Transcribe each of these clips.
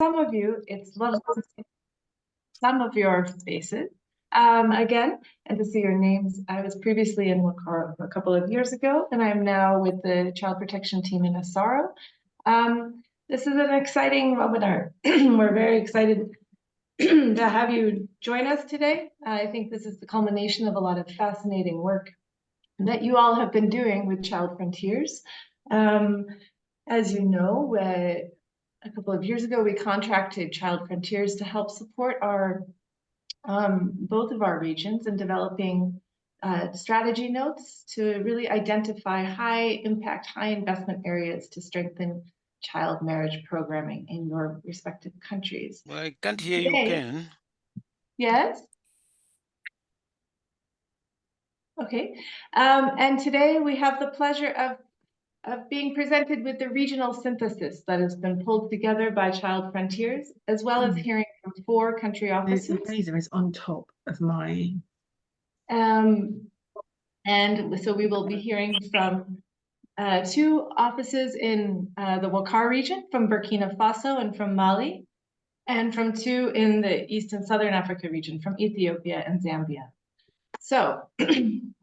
some of you, it's lovely to see some of your faces again and to see your names. I was previously in Wakara a couple of years ago, and I'm now with the child protection team in Asaro. This is an exciting webinar. We're very excited to have you join us today. I think this is the culmination of a lot of fascinating work that you all have been doing with Child Frontiers. As you know, a couple of years ago, we contracted Child Frontiers to help support our both of our regions in developing strategy notes to really identify high impact, high investment areas to strengthen child marriage programming in your respective countries. Well, I can't hear you, Ken. Yes? Okay. And today we have the pleasure of being presented with the regional synthesis that has been pulled together by Child Frontiers, as well as hearing from 4 country offices. The laser is on top of my... And so we will be hearing from 2 offices in the Wakar region, from Burkina Faso and from Mali, and from 2 in the East and Southern Africa region, from Ethiopia and Zambia. So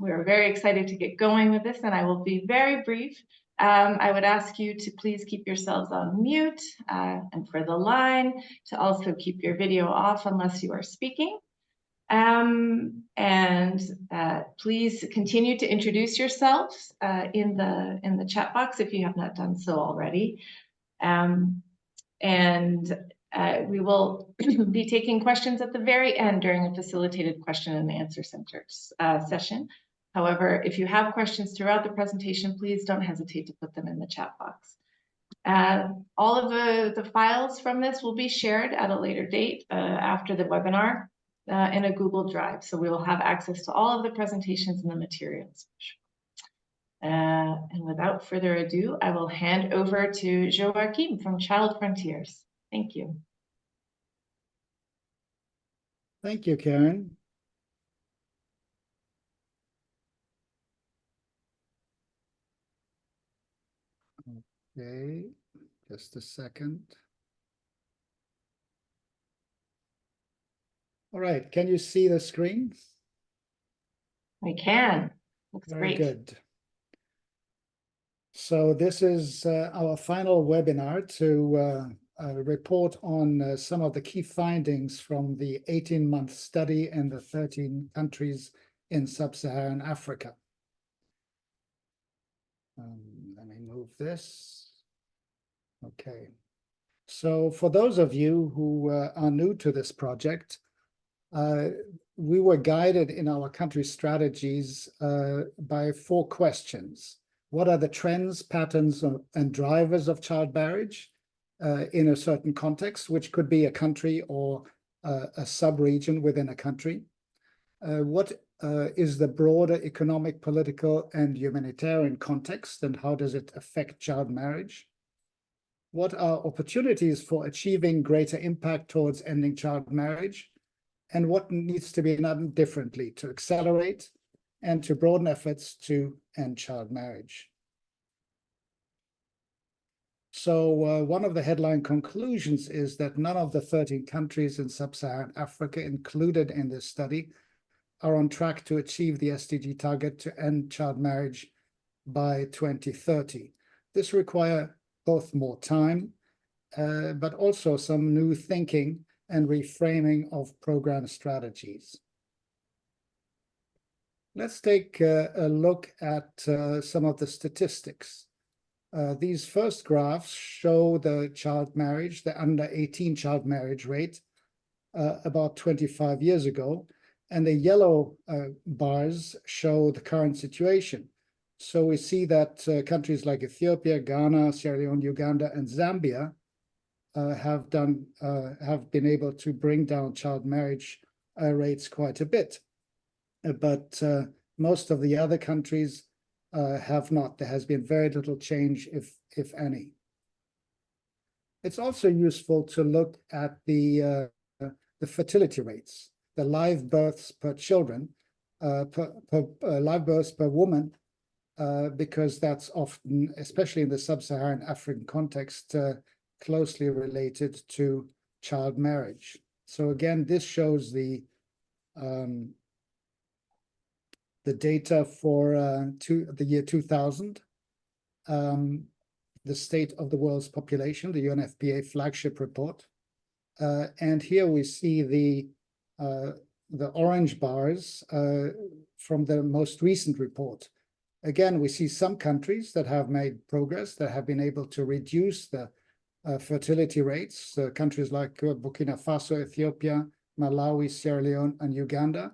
we're very excited to get going with this, and I will be very brief. I would ask you to please keep yourselves on mute, and for the line to also keep your video off unless you are speaking. Please continue to introduce yourselves in the chat box if you have not done so already. We will be taking questions at the very end during a facilitated question and answer session. However, if you have questions throughout the presentation, please don't hesitate to put them in the chat box. All of the files from this will be shared at a later date after the webinar in a Google Drive. So we will have access to all of the presentations and the materials. And without further ado, I will hand over to Joachim from Child Frontiers. Thank you. Thank you, Karen. Okay, just a second. All right, can you see the screen? I can. Looks Very great. Good. So this is our final webinar to report on some of the key findings from the 18-month study in the 13 countries in sub-Saharan Africa. Let me move this. Okay. So for those of you who are new to this project, we were guided in our country strategies by 4 questions. What are the trends, patterns, and drivers of child marriage in a certain context, which could be a country or a sub-region within a country? What is the broader economic, political, and humanitarian context, and how does it affect child marriage? What are opportunities for achieving greater impact towards ending child marriage? And what needs to be done differently to accelerate and to broaden efforts to end child marriage? So one of the headline conclusions is that none of the 13 countries in sub-Saharan Africa included in this study are on track to achieve the SDG target to end child marriage by 2030. This requires both more time, but also some new thinking and reframing of program strategies. Let's take a look at some of the statistics. These first graphs show the child marriage, the under 18 child marriage rate about 25 years ago, and the yellow bars show the current situation. So we see that countries like Ethiopia, Ghana, Sierra Leone, Uganda, and Zambia have been able to bring down child marriage rates quite a bit. But most of the other countries have not. There has been very little change, if any. It's also useful to look at the fertility rates, the live births per children, live births per woman, because that's often, especially in the sub-Saharan African context, closely related to child marriage. So again, this shows the data for the year 2000, the state of the world's population, the UNFPA flagship report. And here we see the orange bars from the most recent report. Again, we see some countries that have made progress, that have been able to reduce the fertility rates, countries like Burkina Faso, Ethiopia, Malawi, Sierra Leone, and Uganda.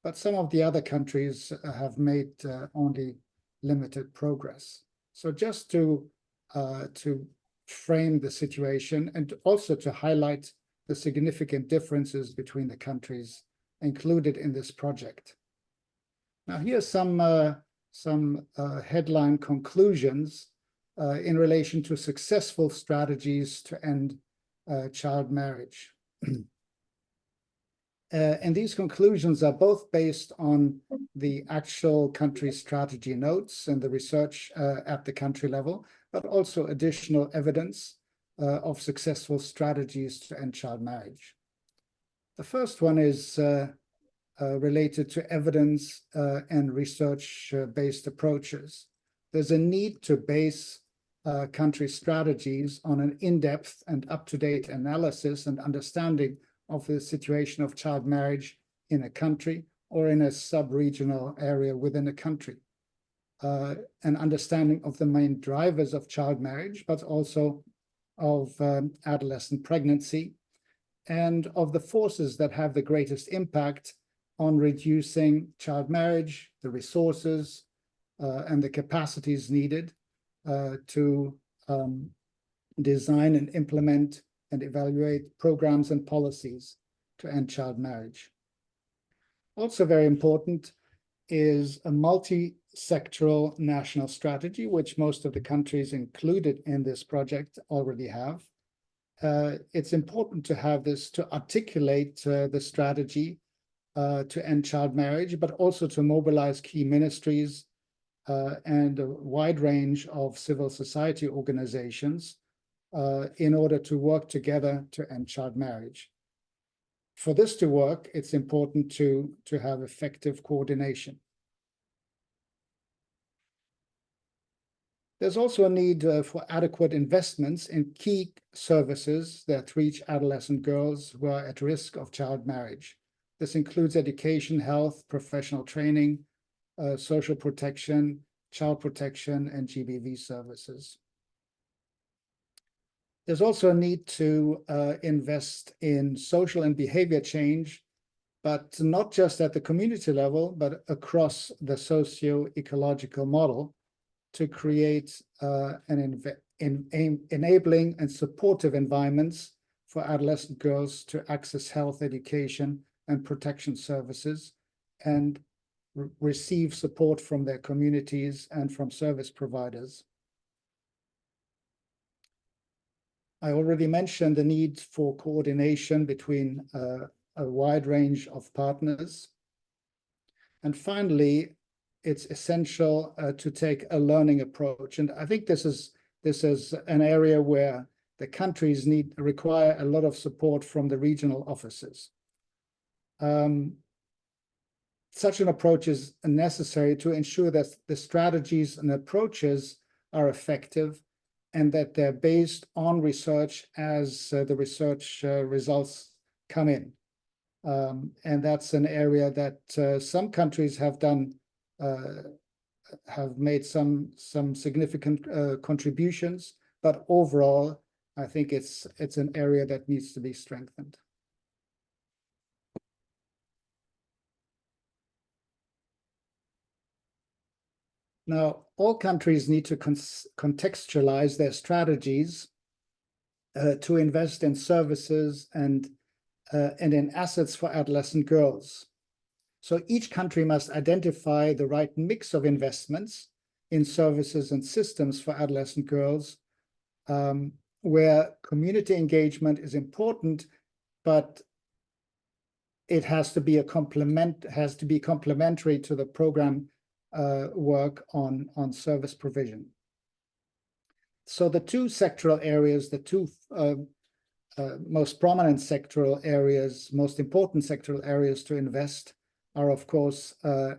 But some of the other countries have made only limited progress. So just to frame the situation and also to highlight the significant differences between the countries included in this project. Now, here's some headline conclusions in relation to successful strategies to end child marriage. And these conclusions are both based on the actual country strategy notes and the research at the country level, but also additional evidence of successful strategies to end child marriage. The first one is related to evidence and research-based approaches. There's a need to base country strategies on an in-depth and up-to-date analysis and understanding of the situation of child marriage in a country or in a sub-regional area within a country. An understanding of the main drivers of child marriage, but also of adolescent pregnancy, and of the forces that have the greatest impact on reducing child marriage, the resources and the capacities needed to design and implement and evaluate programs and policies to end child marriage. Also very important is a multi-sectoral national strategy, which most of the countries included in this project already have. It's important to have this to articulate the strategy to end child marriage, but also to mobilize key ministries and a wide range of civil society organizations in order to work together to end child marriage. For this to work, it's important to have effective coordination. There's also a need for adequate investments in key services that reach adolescent girls who are at risk of child marriage. This includes education, health, professional training, social protection, child protection, and GBV services. There's also a need to invest in social and behavior change, but not just at the community level, but across the socio-ecological model to create enabling and supportive environments for adolescent girls to access health, education, and protection services and receive support from their communities and from service providers. I already mentioned the need for coordination between a wide range of partners. And finally, it's essential to take a learning approach. And I think this is an area where the countries require a lot of support from the regional offices. Such an approach is necessary to ensure that the strategies and approaches are effective and that they're based on research as the research results come in. And that's an area that some countries have made some significant contributions, but overall, I think it's an area that needs to be strengthened. Now, all countries need to contextualize their strategies to invest in services and in assets for adolescent girls. So each country must identify the right mix of investments in services and systems for adolescent girls, where community engagement is important, but it has to be complementary to the program work on service provision. So the two sectoral areas, the two most prominent sectoral areas, most important sectoral areas to invest are, of course,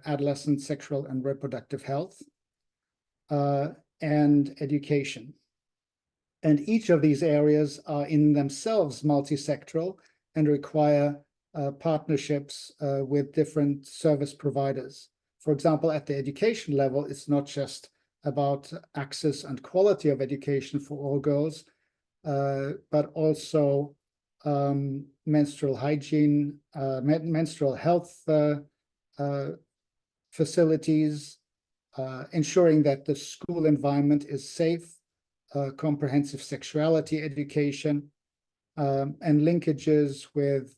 adolescent sexual and reproductive health and education. And each of these areas are in themselves multi-sectoral and require partnerships with different service providers. For example, at the education level, it's not just about access and quality of education for all girls, but also menstrual hygiene, menstrual health facilities, ensuring that the school environment is safe, comprehensive sexuality education, and linkages with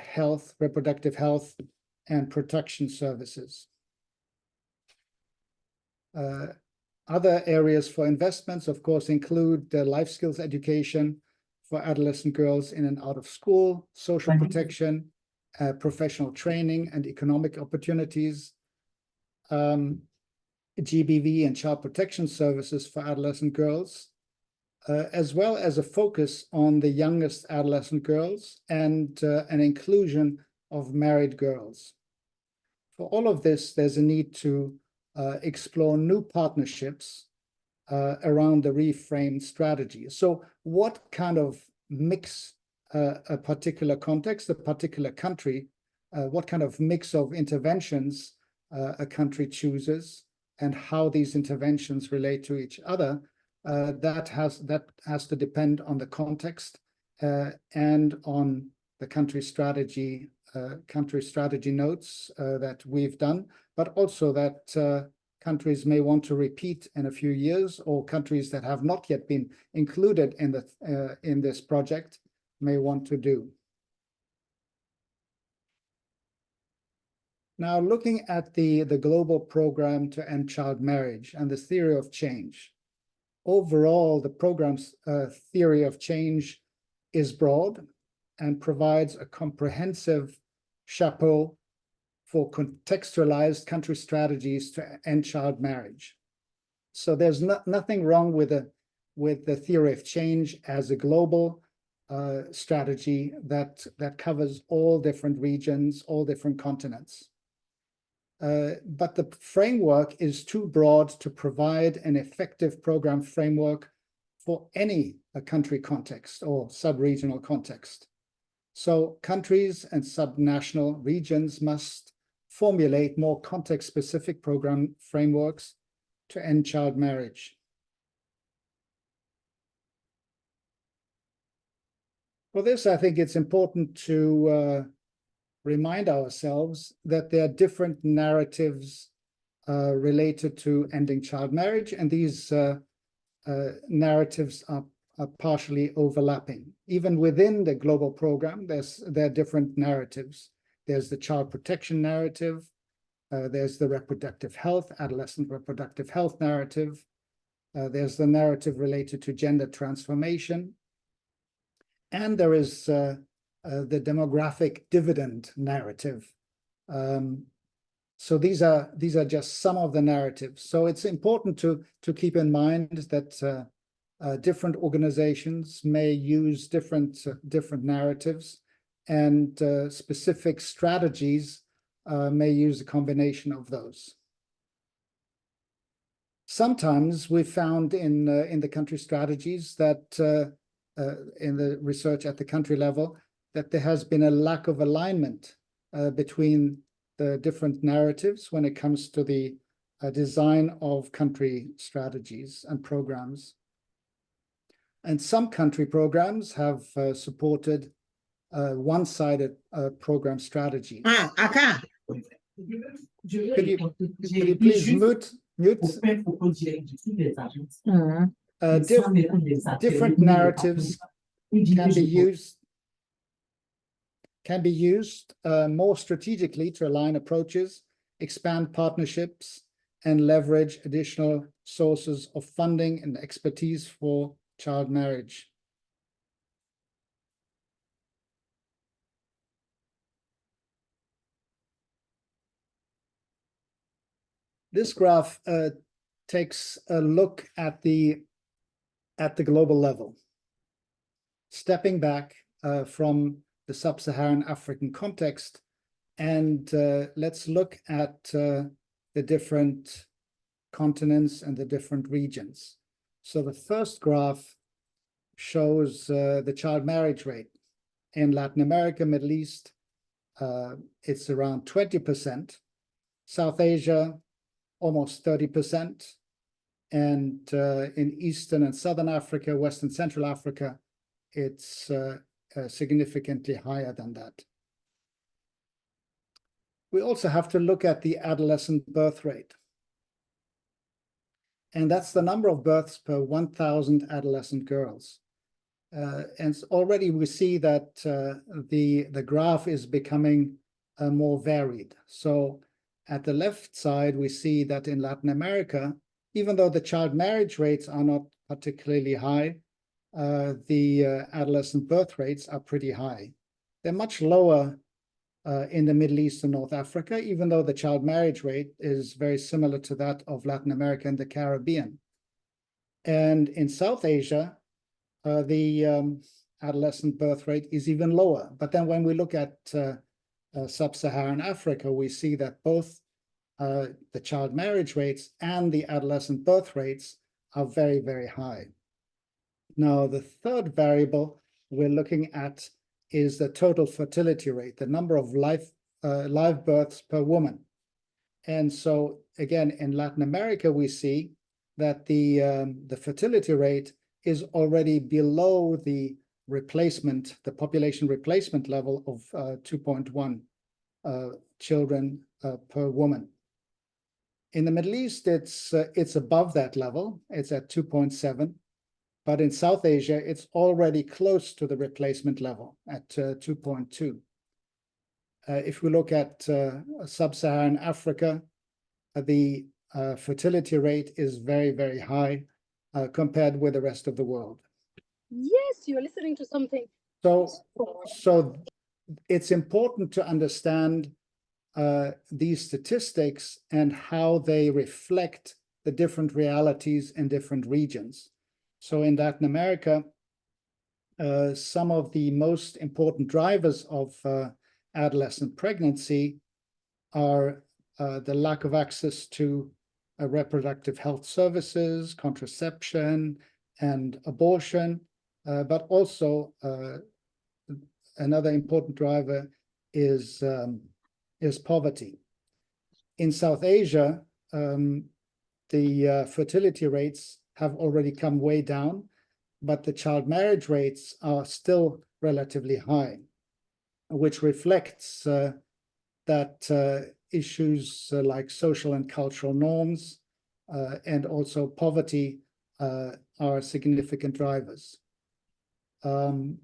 health, reproductive health, and protection services. Other areas for investments, of course, include life skills education for adolescent girls in and out of school, social protection, professional training and economic opportunities, GBV and child protection services for adolescent girls, as well as a focus on the youngest adolescent girls and an inclusion of married girls. For all of this, there's a need to explore new partnerships around the reframed strategy. So what kind of mix a particular context, a particular country, what kind of mix of interventions a country chooses, and how these interventions relate to each other, that has to depend on the context and on the country strategy notes that we've done, but also that countries may want to repeat in a few years, or countries that have not yet been included in this project may want to do. Now, looking at the global program to end child marriage and the theory of change. Overall, the program's theory of change is broad and provides a comprehensive chapeau for contextualized country strategies to end child marriage. So there's nothing wrong with the theory of change as a global strategy that covers all different regions, all different continents. But the framework is too broad to provide an effective program framework for any country context or sub-regional context. So countries and subnational regions must formulate more context-specific program frameworks to end child marriage. For this, I think it's important to remind ourselves that there are different narratives related to ending child marriage, and these narratives are partially overlapping. Even within the global program, there are different narratives. There's the child protection narrative, there's the reproductive health, adolescent reproductive health narrative, there's the narrative related to gender transformation, and there is the demographic dividend narrative. So these are just some of the narratives. So it's important to keep in mind that different organizations may use different narratives, and specific strategies may use a combination of those. Sometimes we found in the country strategies that in the research at the country level, that there has been a lack of alignment between the different narratives when it comes to the design of country strategies and programs. And some country programs have supported one-sided program strategies. Aka. Could you please mute? Different narratives can be used more strategically to align approaches, expand partnerships, and leverage additional sources of funding and expertise for child marriage. This graph takes a look at the global level, stepping back from the sub-Saharan African context, and let's look at the different continents and the different regions. So the first graph shows the child marriage rate. In Latin America, Middle East, it's around 20%. South Asia, almost 30%. And in Eastern and Southern Africa, Western Central Africa, it's significantly higher than that. We also have to look at the adolescent birth rate. And that's the number of births per 1,000 adolescent girls. And already we see that the graph is becoming more varied. So at the left side, we see that in Latin America, even though the child marriage rates are not particularly high, the adolescent birth rates are pretty high. They're much lower in the Middle East and North Africa, even though the child marriage rate is very similar to that of Latin America and the Caribbean. And in South Asia, the adolescent birth rate is even lower. But then when we look at sub-Saharan Africa, we see that both the child marriage rates and the adolescent birth rates are very, very high. Now, the third variable we're looking at is the total fertility rate, the number of live births per woman. And so again, in Latin America, we see that the fertility rate is already below the population replacement level of 2.1 children per woman. In the Middle East, it's above that level. It's at 2.7. But in South Asia, it's already close to the replacement level at 2.2. If we look at sub-Saharan Africa, the fertility rate is very, very high compared with the rest of the world. Yes, you're listening to something. So it's important to understand these statistics and how they reflect the different realities in different regions. So in Latin America, some of the most important drivers of adolescent pregnancy are the lack of access to reproductive health services, contraception, and abortion, but also another important driver is poverty. In South Asia, the fertility rates have already come way down, but the child marriage rates are still relatively high, which reflects that issues like social and cultural norms and also poverty are significant drivers. And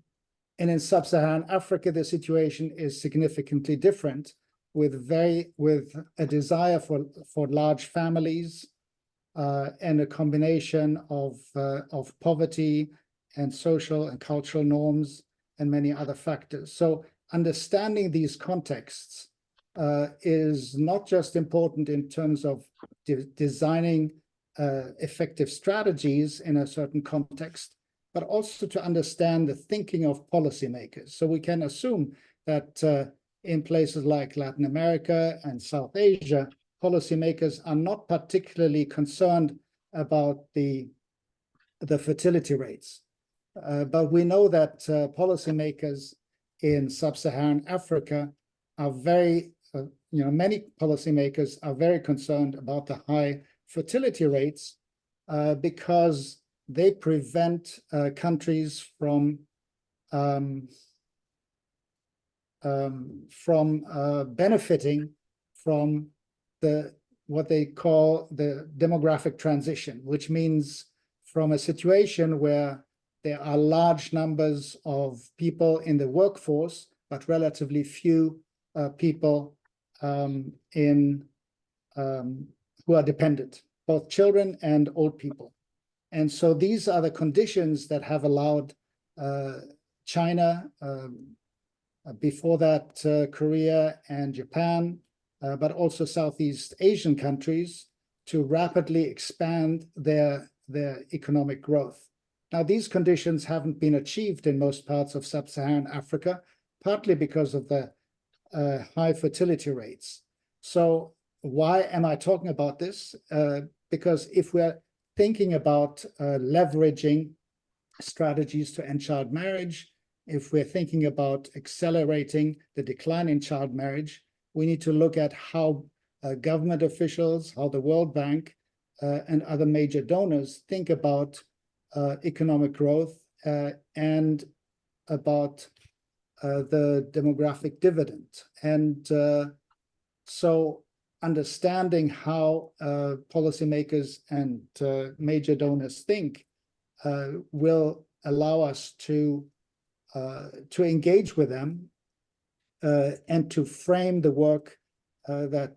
in sub-Saharan Africa, the situation is significantly different, with a desire for large families, and a combination of poverty and social and cultural norms and many other factors. So understanding these contexts is not just important in terms of designing effective strategies in a certain context, but also to understand the thinking of policymakers. So we can assume that in places like Latin America and South Asia, policymakers are not particularly concerned about the fertility rates. But we know that policymakers in sub-Saharan Africa are many policymakers are very concerned about the high fertility rates because they prevent countries from benefiting from what they call the demographic transition, which means from a situation where there are large numbers of people in the workforce, but relatively few people who are dependent, both children and old people. And so these are the conditions that have allowed China, before that Korea and Japan, but also Southeast Asian countries to rapidly expand their economic growth. Now, these conditions haven't been achieved in most parts of sub-Saharan Africa, partly because of the high fertility rates. So why am I talking about this? Because if we're thinking about leveraging strategies to end child marriage, if we're thinking about accelerating the decline in child marriage, we need to look at how government officials, how the World Bank and other major donors think about economic growth and about the demographic dividend. And so understanding how policymakers and major donors think will allow us to engage with them and to frame the work that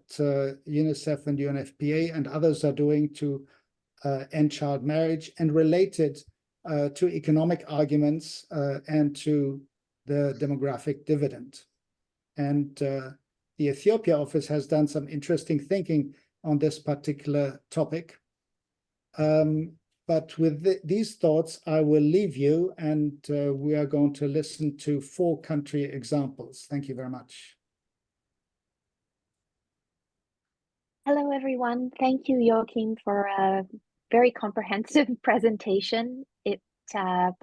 UNICEF and UNFPA and others are doing to end child marriage and related to economic arguments and to the demographic dividend. And the Ethiopia office has done some interesting thinking on this particular topic. But with these thoughts, I will leave you, and we are going to listen to 4 country examples. Thank you very much. Hello, everyone. Thank you, Joachim, for a very comprehensive presentation. It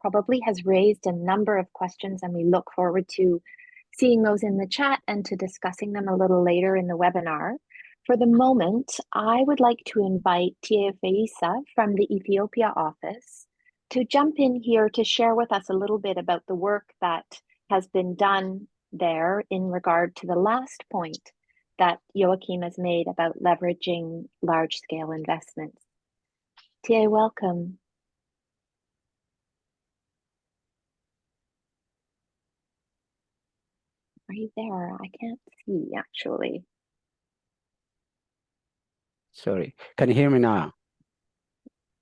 probably has raised a number of questions, and we look forward to seeing those in the chat and to discussing them a little later in the webinar. For the moment, I would like to invite Tia Faisa from the Ethiopia office to jump in here to share with us a little bit about the work that has been done there in regard to the last point that Joachim has made about leveraging large-scale investments. Tia, welcome. Are you there? I can't see, actually. Sorry, can you hear me now?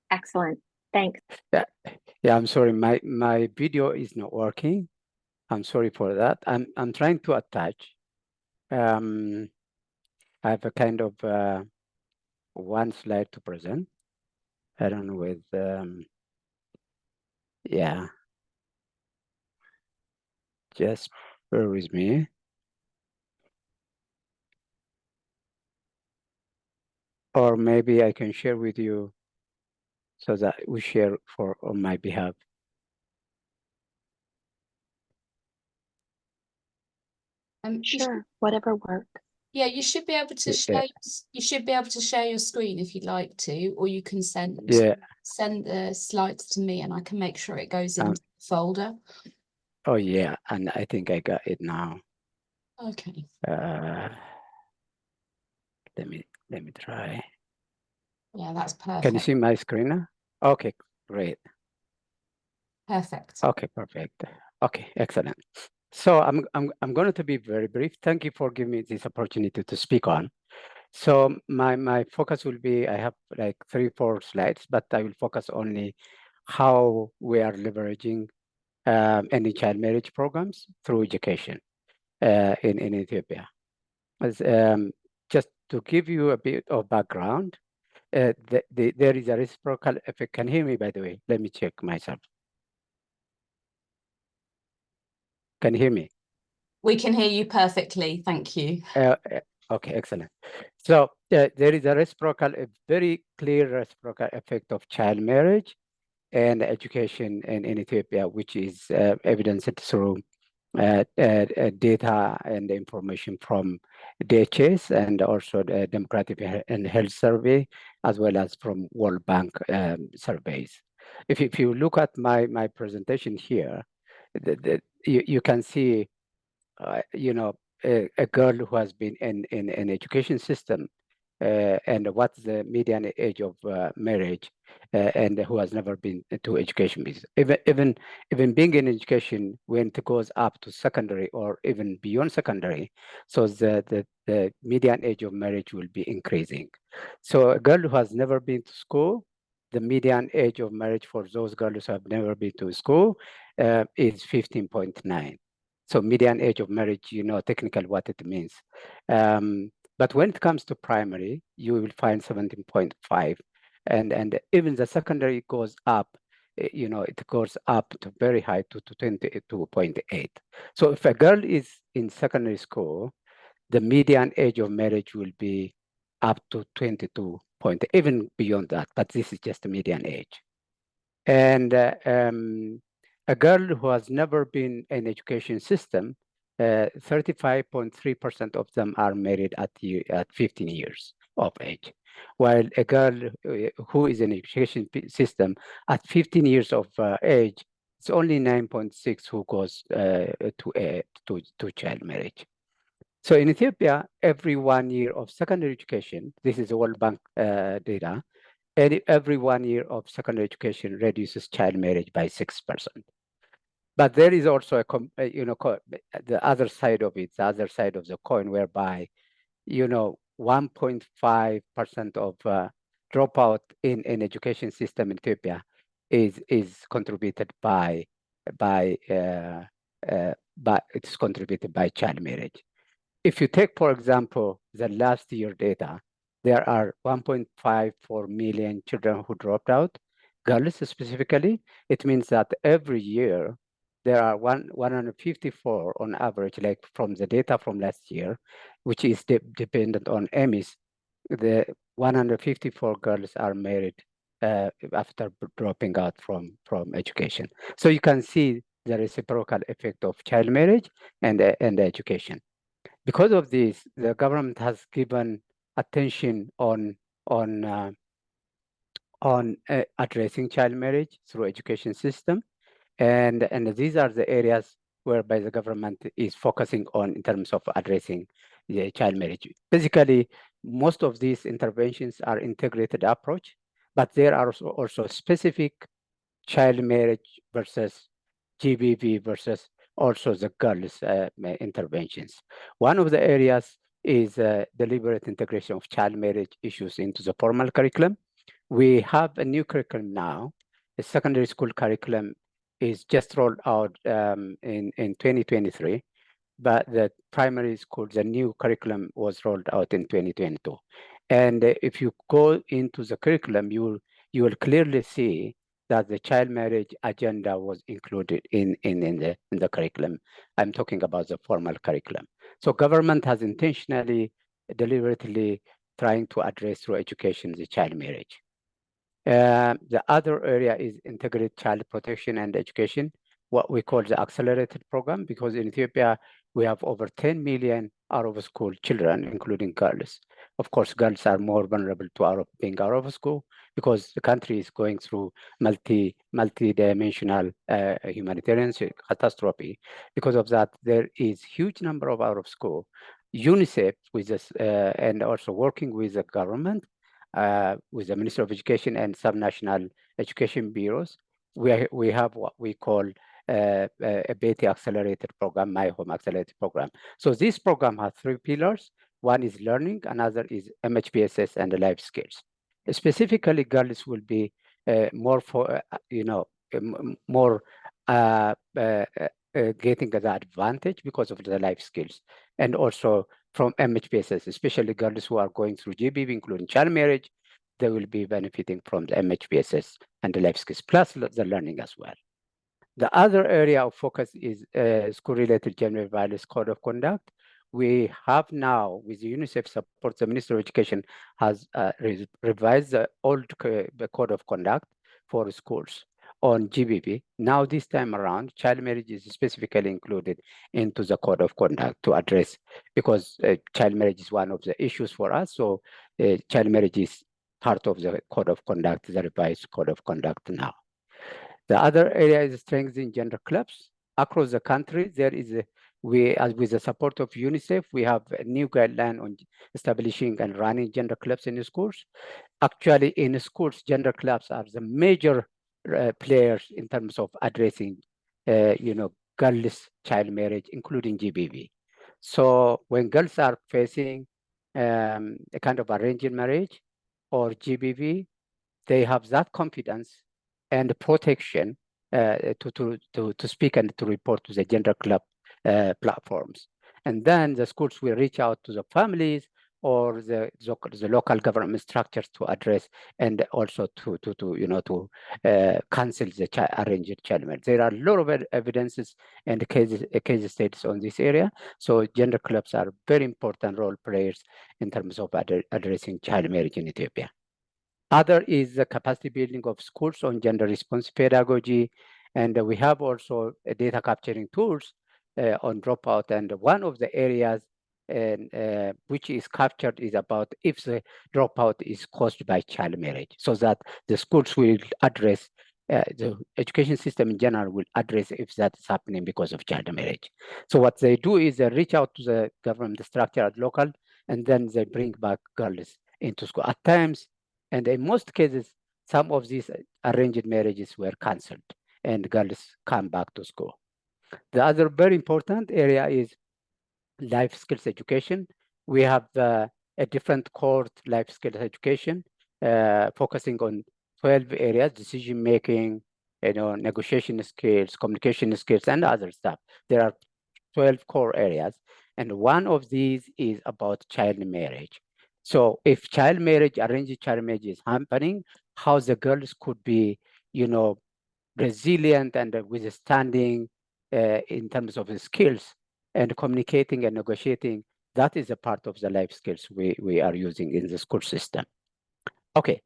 Excellent, thanks. Yeah, I'm sorry, my video is not working. I'm sorry for that. I'm trying to attach. I have a kind of one slide to present. I don't know with yeah. Just bear with me. Or maybe I can share with you so that we share on my behalf. Sure, whatever works. Yeah, you should be able to share. You should be able to share your screen if you'd like to, or you can send the slides to me, and I can make sure it goes into the folder. Oh yeah, and I think I got it now. Okay. Let me try. Yeah, that's perfect. Can you see my screen now? Okay, great. Perfect. Okay, perfect. Okay, excellent. So I'm going to be very brief. Thank you for giving me this opportunity to speak on. So my focus will be, I have like 3-4 slides, but I will focus only how we are leveraging any child marriage programs through education in Ethiopia. As, just to give you a bit of background, there is a reciprocal effect. Can you hear me, by the way? Let me check myself. Can you hear me? We can hear you perfectly. Thank you. Okay, excellent. So there is a reciprocal, a very clear reciprocal effect of child marriage and education in Ethiopia, which is evidenced through data and information from DHS and also the Democratic and Health Survey, as well as from World Bank surveys. If you look at my presentation here, you can see, a girl who has been in an education system and what's the median age of marriage and who has never been to education. Even being in education, when it goes up to secondary or even beyond secondary, so the median age of marriage will be increasing. So a girl who has never been to school, the median age of marriage for those girls who have never been to school is 15.9. So median age of marriage, technically what it means. But when it comes to primary, you will find 17.5, and even the secondary goes up. You know, it goes up to very high to 22.8. So if a girl is in secondary school, the median age of marriage will be up to 22 point, even beyond that, but this is just the median age. And a girl who has never been in education system, 35.3% of them are married at 15 years of age, while a girl who is in education system at 15 years of age, it's only 9.6 who goes to child marriage. So in Ethiopia, every 1 year of secondary education, this is World Bank data, and every 1 year of secondary education reduces child marriage by 6%. But there is also the other side of it, the other side of the coin, whereby 1.5% of dropout in education system in Ethiopia is contributed by it's contributed by child marriage. If you take, for example, the last year data, there are 1.54 million children who dropped out, girls specifically. It means that every year there are 154 on average, like from the data from last year, which is dependent on EMIS. The 154 girls are married after dropping out from education. So you can see the reciprocal effect of child marriage and education. Because of this, the government has given attention on addressing child marriage through education system, and these are the areas whereby the government is focusing on in terms of addressing the child marriage. Basically, most of these interventions are integrated approach, but there are also specific child marriage versus GBV versus also the girls' interventions. One of the areas is deliberate integration of child marriage issues into the formal curriculum. We have a new curriculum now. The secondary school curriculum is just rolled out in 2023, but the primary school, the new curriculum was rolled out in 2022. And if you go into the curriculum, you will clearly see that the child marriage agenda was included in the curriculum. I'm talking about the formal curriculum. So government has intentionally, deliberately trying to address through education the child marriage. The other area is integrated child protection and education, what we call the accelerated program, because in Ethiopia, we have over 10 million out of school children, including girls. Of course, girls are more vulnerable to being out of school because the country is going through multi-dimensional humanitarian catastrophe. Because of that, there is huge number of out of school. UNICEF with this, and also working with the government, with the Ministry of Education and subnational education bureaus, we have what we call a BETI accelerated program, My Home accelerated program. So this program has 3 pillars. One is learning, another is MHPSS and life skills. Specifically, girls will be more for, more getting the advantage because of the life skills. And also from MHPSS, especially girls who are going through GBV, including child marriage, they will be benefiting from the MHPSS and the life skills, plus the learning as well. The other area of focus is school-related gender violence code of conduct. We have now, with the UNICEF support, the Ministry of Education has revised the old code of conduct for schools on GBV. Now, this time around, child marriage is specifically included into the code of conduct to address, because child marriage is one of the issues for us. So child marriage is part of the code of conduct, the revised code of conduct now. The other area is strengthening gender clubs. Across the country, there is with the support of UNICEF, we have a new guideline on establishing and running gender clubs in the schools. Actually, in the schools, gender clubs are the major players in terms of addressing, girls' child marriage, including GBV. So when girls are facing a kind of arranged marriage or GBV, they have that confidence and protection to speak and to report to the gender club platforms. And then the schools will reach out to the families or the local government structures to address and also to cancel the arranged child marriage. There are a lot of evidences and case studies on this area. So gender clubs are very important role players in terms of addressing child marriage in Ethiopia. Other is the capacity building of schools on gender responsive pedagogy. And we have also data capturing tools on dropout. And one of the areas which is captured is about if the dropout is caused by child marriage, so that the schools will address, the education system in general will address if that is happening because of child marriage. So what they do is they reach out to the government structure at local, and then they bring back girls into school. At times, and in most cases, some of these arranged marriages were canceled and girls come back to school. The other very important area is life skills education. We have a different core life skills education, focusing on 12 areas: decision making, negotiation skills, communication skills, and other stuff. There are 12 core areas, and one of these is about child marriage. So if child marriage, arranged child marriage is happening, how the girls could be, resilient and withstanding in terms of the skills and communicating and negotiating, that is a part of the life skills we are using in the school system. Okay,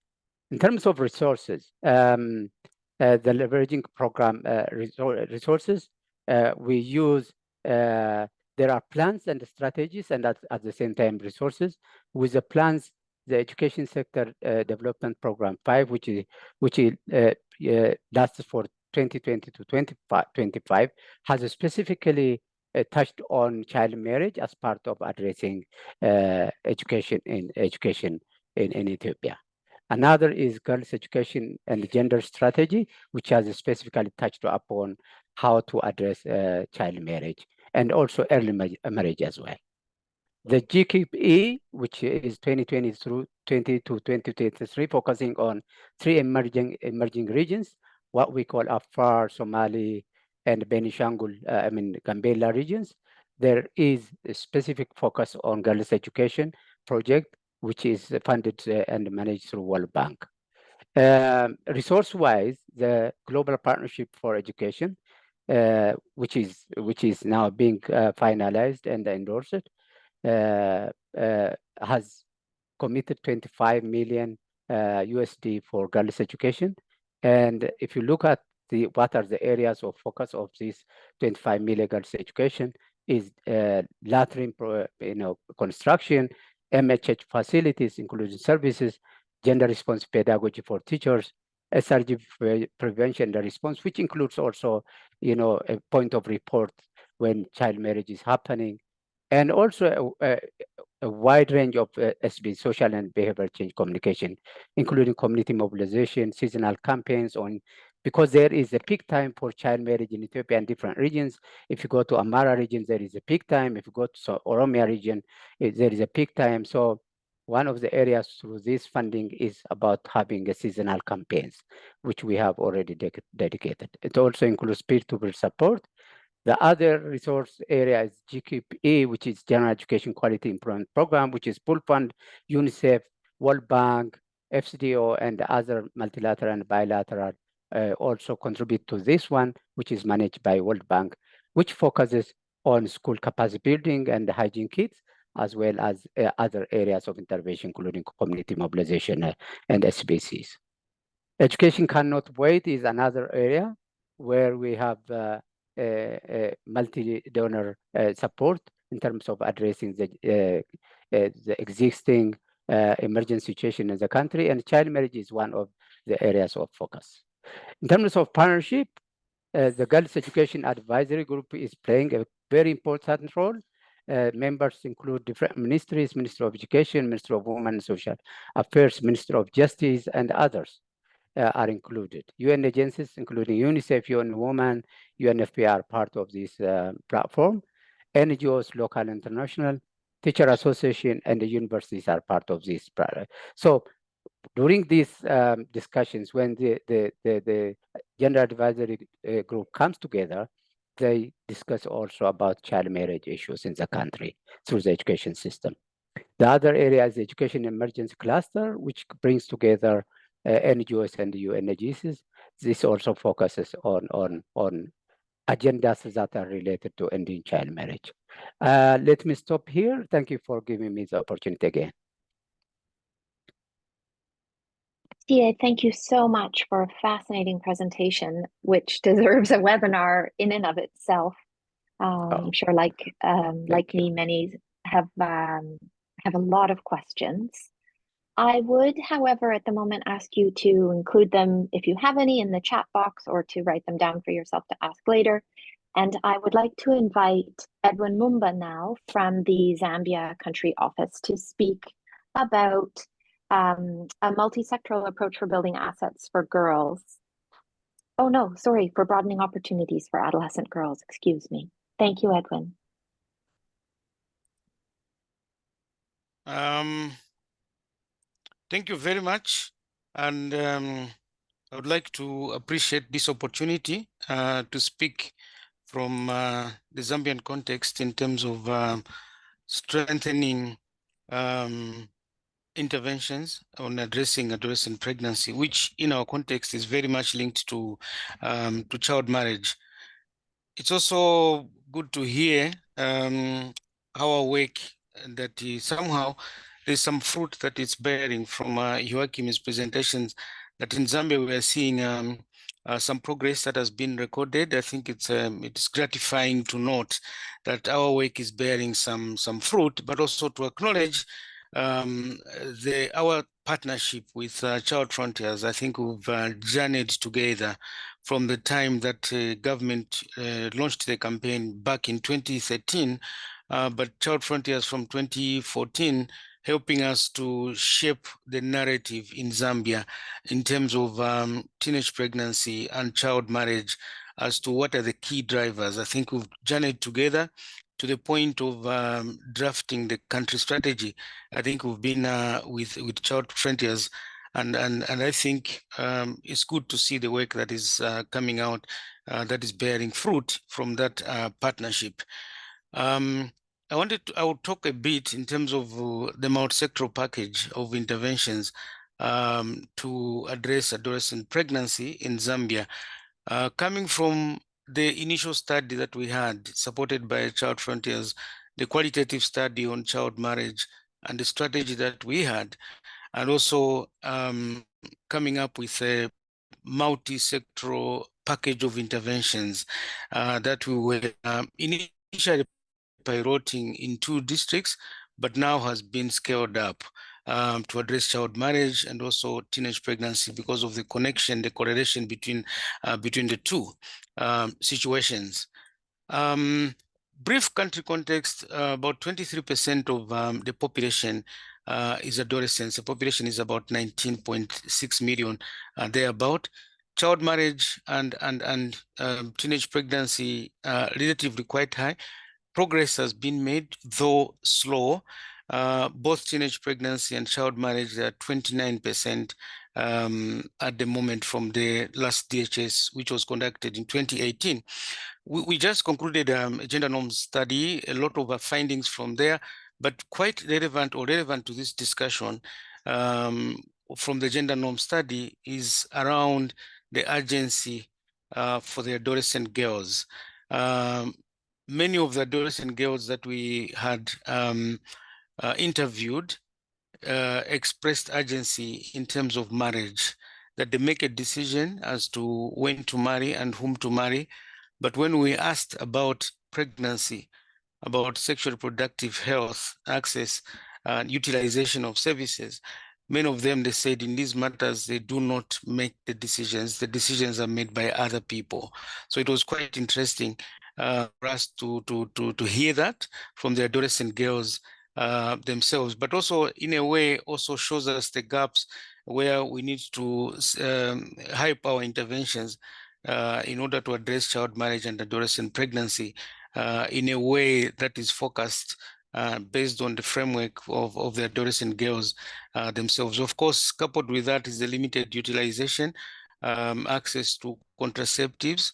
in terms of resources, the leveraging program resources, we use, there are plans and strategies, and at the same time resources. With the plans, the Education Sector Development Program 5, which lasts for 2020 to 2025, has specifically touched on child marriage as part of addressing education in Ethiopia. Another is girls' education and gender strategy, which has specifically touched upon how to address child marriage and also early marriage as well. The GKE, which is 2020 through 2023, focusing on 3 emerging regions, what we call Afar, Somali, and Benishangul, Gambela regions. There is a specific focus on girls' education project, which is funded and managed through World Bank. Resource-wise, the Global Partnership for Education, which is now being finalized and endorsed, has committed 25 million USD for girls' education. And if you look at what are the areas of focus of this 25 million girls' education, is latrine construction, MHH facilities, including services, gender responsive pedagogy for teachers, SRG prevention and response, which includes also, a point of report when child marriage is happening, and also a wide range of SB, social and behavioral change communication, including community mobilization, seasonal campaigns on, because there is a peak time for child marriage in Ethiopia and different regions. If you go to Amara region, there is a peak time. If you go to Oromia region, there is a peak time. So one of the areas through this funding is about having a seasonal campaigns, which we have already dedicated. It also includes peer-to-peer support. The other resource area is GKPE, which is General Education Quality Improvement Program, which is pool fund, UNICEF, World Bank, FCDO, and other multilateral and bilateral also contribute to this one, which is managed by World Bank, which focuses on school capacity building and hygiene kits, as well as other areas of intervention, including community mobilization and SBCs. Education Cannot Wait is another area where we have multi-donor support in terms of addressing the existing emergency situation in the country, and child marriage is one of the areas of focus. In terms of partnership, the Girls Education Advisory Group is playing a very important role. Members include different ministries: Ministry of Education, Ministry of Women and Social Affairs, Ministry of Justice, and others are included. UN agencies, including UNICEF, UN Women, UNFPA are part of this platform. NGOs, local and international, teacher association, and the universities are part of this project. So during these discussions, when the gender advisory group comes together, they discuss also about child marriage issues in the country through the education system. The other area is the education emergency cluster, which brings together NGOs and UN agencies. This also focuses on agendas that are related to ending child marriage. Let me stop here. Thank you for giving me the opportunity again. Tia, thank you so much for a fascinating presentation, which deserves a webinar in and of itself. I'm sure, like me, many have a lot of questions. I would, however, at the moment ask you to include them, if you have any, in the chat box, or to write them down for yourself to ask later. And I would like to invite Edwin Mumba now from the Zambia country office to speak about a multi-sectoral approach for building assets for girls. Oh no, sorry, for broadening opportunities for adolescent girls, excuse me. Thank you, Edwin. Thank you very much. And I would like to appreciate this opportunity to speak from the Zambian context in terms of strengthening interventions on addressing adolescent pregnancy, which in our context is very much linked to child marriage. It's also good to hear our work that somehow there's some fruit that it's bearing from Joachim's presentations, that in Zambia we are seeing some progress that has been recorded. I think it's gratifying to note that our work is bearing some fruit, but also to acknowledge our partnership with Child Frontiers. I think we've journeyed together from the time that government launched the campaign back in 2013, but Child Frontiers from 2014, helping us to shape the narrative in Zambia in terms of teenage pregnancy and child marriage as to what are the key drivers. I think we've journeyed together to the point of drafting the country strategy. I think we've been with Child Frontiers, and I think it's good to see the work that is coming out, that is bearing fruit from that partnership. I will talk a bit in terms of the multi-sectoral package of interventions to address adolescent pregnancy in Zambia. Coming from the initial study that we had supported by Child Frontiers, the qualitative study on child marriage, and the strategy that we had, and also coming up with a multi-sectoral package of interventions that we were initially piloting in 2 districts, but now has been scaled up to address child marriage and also teenage pregnancy because of the connection, the correlation between the 2 situations. Brief country context, about 23% of the population is adolescents. The population is about 19.6 million, thereabout. Child marriage and teenage pregnancy relatively quite high. Progress has been made, though slow. Both teenage pregnancy and child marriage are 29% at the moment from the last DHS, which was conducted in 2018. We just concluded a gender norms study, a lot of findings from there, but quite relevant to this discussion from the gender norm study is around the urgency for the adolescent girls. Many of the adolescent girls that we had interviewed expressed urgency in terms of marriage, that they make a decision as to when to marry and whom to marry. But when we asked about pregnancy, about sexual reproductive health, access, and utilization of services, many of them, they said in these matters, they do not make the decisions. The decisions are made by other people. So it was quite interesting for us to hear that from the adolescent girls themselves, but also in a way also shows us the gaps where we need to hype our interventions in order to address child marriage and adolescent pregnancy in a way that is focused based on the framework of the adolescent girls themselves. Of course, coupled with that is the limited utilization, access to contraceptives,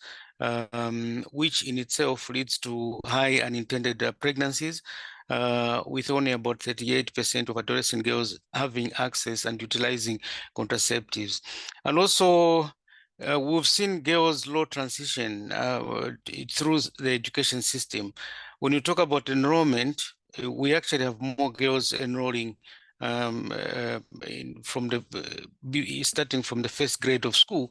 which in itself leads to high unintended pregnancies. with only about 38% of adolescent girls having access and utilizing contraceptives. And also, we've seen girls' low transition through the education system. When you talk about enrollment, we actually have more girls enrolling starting from the first grade of school.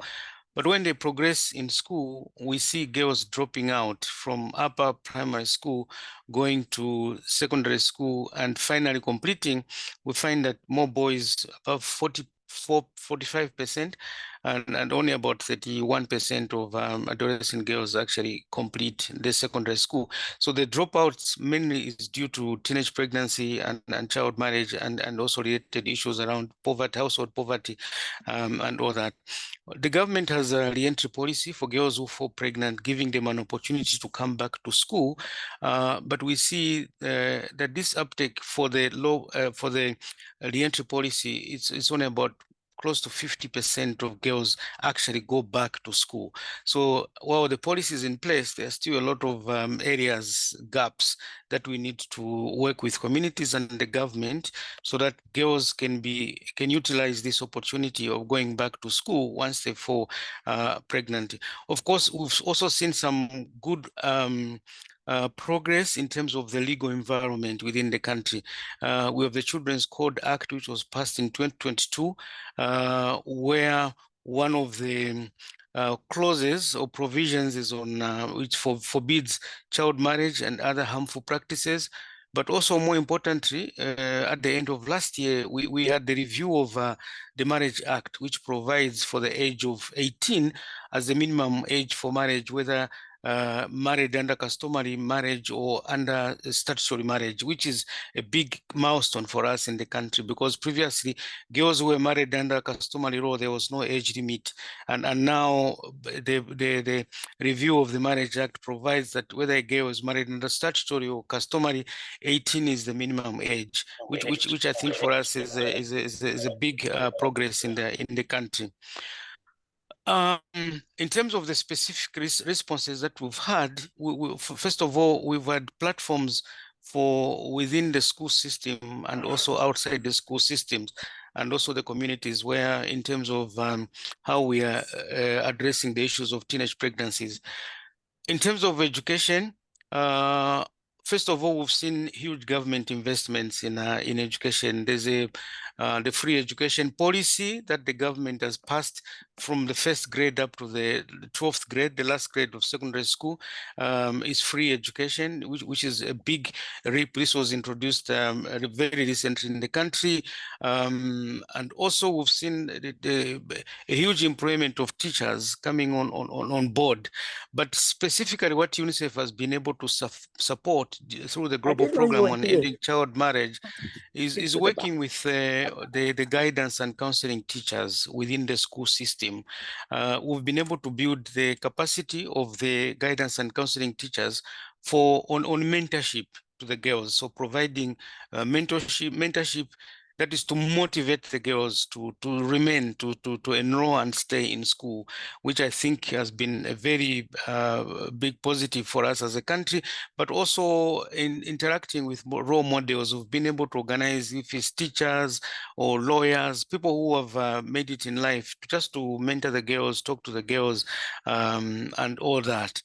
But when they progress in school, we see girls dropping out from upper primary school, going to secondary school, and finally completing. We find that more boys, above 45%, and only about 31% of adolescent girls actually complete the secondary school. So the dropouts mainly is due to teenage pregnancy and child marriage, and also related issues around poverty, household poverty, and all that. The government has a re-entry policy for girls who fall pregnant, giving them an opportunity to come back to school. But we see that this uptake for the re-entry policy, it's only about close to 50% of girls actually go back to school. So while the policy is in place, there's still a lot of areas, gaps that we need to work with communities and the government so that girls can utilize this opportunity of going back to school once they fall pregnant. Of course, we've also seen some good progress in terms of the legal environment within the country. We have the Children's Code Act, which was passed in 2022, where one of the clauses or provisions is on which forbids child marriage and other harmful practices. But also, more importantly, at the end of last year, we had the review of the Marriage Act, which provides for the age of 18 as the minimum age for marriage, whether married under customary marriage or under statutory marriage, which is a big milestone for us in the country, because previously girls who were married under customary law, there was no age limit. And now the review of the Marriage Act provides that whether a girl is married under statutory or customary, 18 is the minimum age, which I think for us is a big progress in the country. In terms of the specific responses that we've had, first of all, we've had platforms for within the school system and also outside the school systems, and also the communities, where in terms of how we are addressing the issues of teenage pregnancies. In terms of education, first of all, we've seen huge government investments in education. There's the free education policy that the government has passed from the first grade up to the 12th grade, the last grade of secondary school, is free education, which is a big leap. This was introduced very recently in the country. And also we've seen a huge employment of teachers coming on board. But specifically what UNICEF has been able to support through the global program on ending child marriage is working with the guidance and counseling teachers within the school system. We've been able to build the capacity of the guidance and counseling teachers on mentorship to the girls. So providing mentorship that is to motivate the girls to remain, to enroll and stay in school, which I think has been a very big positive for us as a country, but also in interacting with role models who've been able to organize, if it's teachers or lawyers, people who have made it in life, just to mentor the girls, talk to the girls, and all that.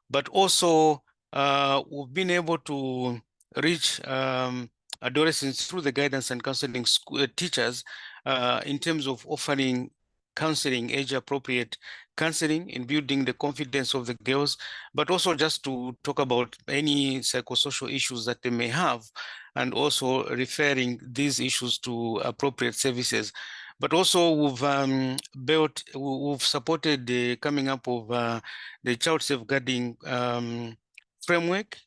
But also, we've been able to reach adolescents through the guidance and counseling teachers in terms of offering counseling, age-appropriate counseling in building the confidence of the girls, but also just to talk about any psychosocial issues that they may have, and also referring these issues to appropriate services. But also we've supported the coming up of the child safeguarding framework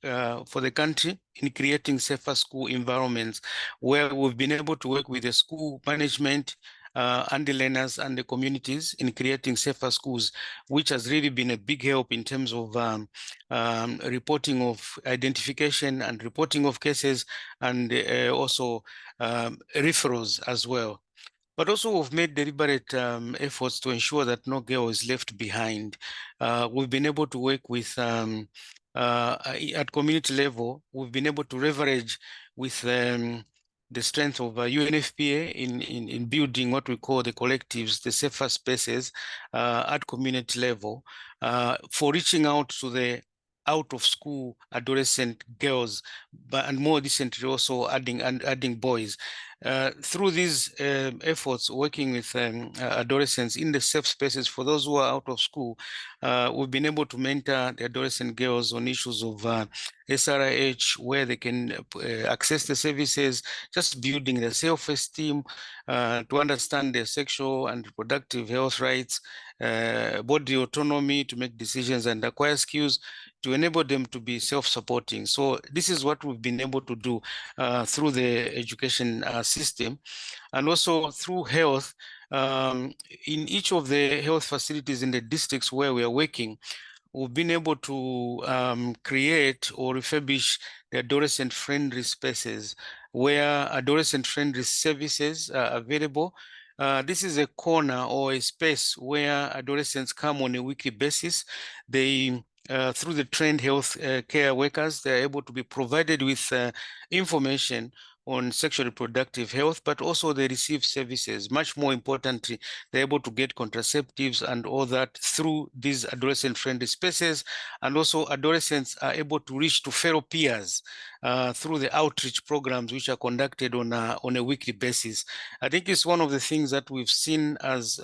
for the country in creating safer school environments, where we've been able to work with the school management and the learners and the communities in creating safer schools, which has really been a big help in terms of reporting of identification and reporting of cases, and also referrals as well. But also we've made deliberate efforts to ensure that no girl is left behind. We've been able to work with at community level, we've been able to leverage with the strength of UNFPA in building what we call the collectives, the safer spaces at community level for reaching out to the out of school adolescent girls, but and more recently also adding boys. Through these efforts, working with adolescents in the safe spaces for those who are out of school, we've been able to mentor the adolescent girls on issues of SRIH, where they can access the services, just building their self-esteem, to understand their sexual and reproductive health rights, body autonomy to make decisions and acquire skills to enable them to be self-supporting. So this is what we've been able to do through the education system, and also through health. In each of the health facilities in the districts where we are working, we've been able to create or refurbish the adolescent-friendly spaces where adolescent-friendly services are available. This is a corner or a space where adolescents come on a weekly basis. They through the trained health care workers, they're able to be provided with information on sexual reproductive health, but also they receive services. Much more importantly, they're able to get contraceptives and all that through these adolescent-friendly spaces. And also adolescents are able to reach to fellow peers through the outreach programs which are conducted on a weekly basis. I think it's one of the things that we've seen as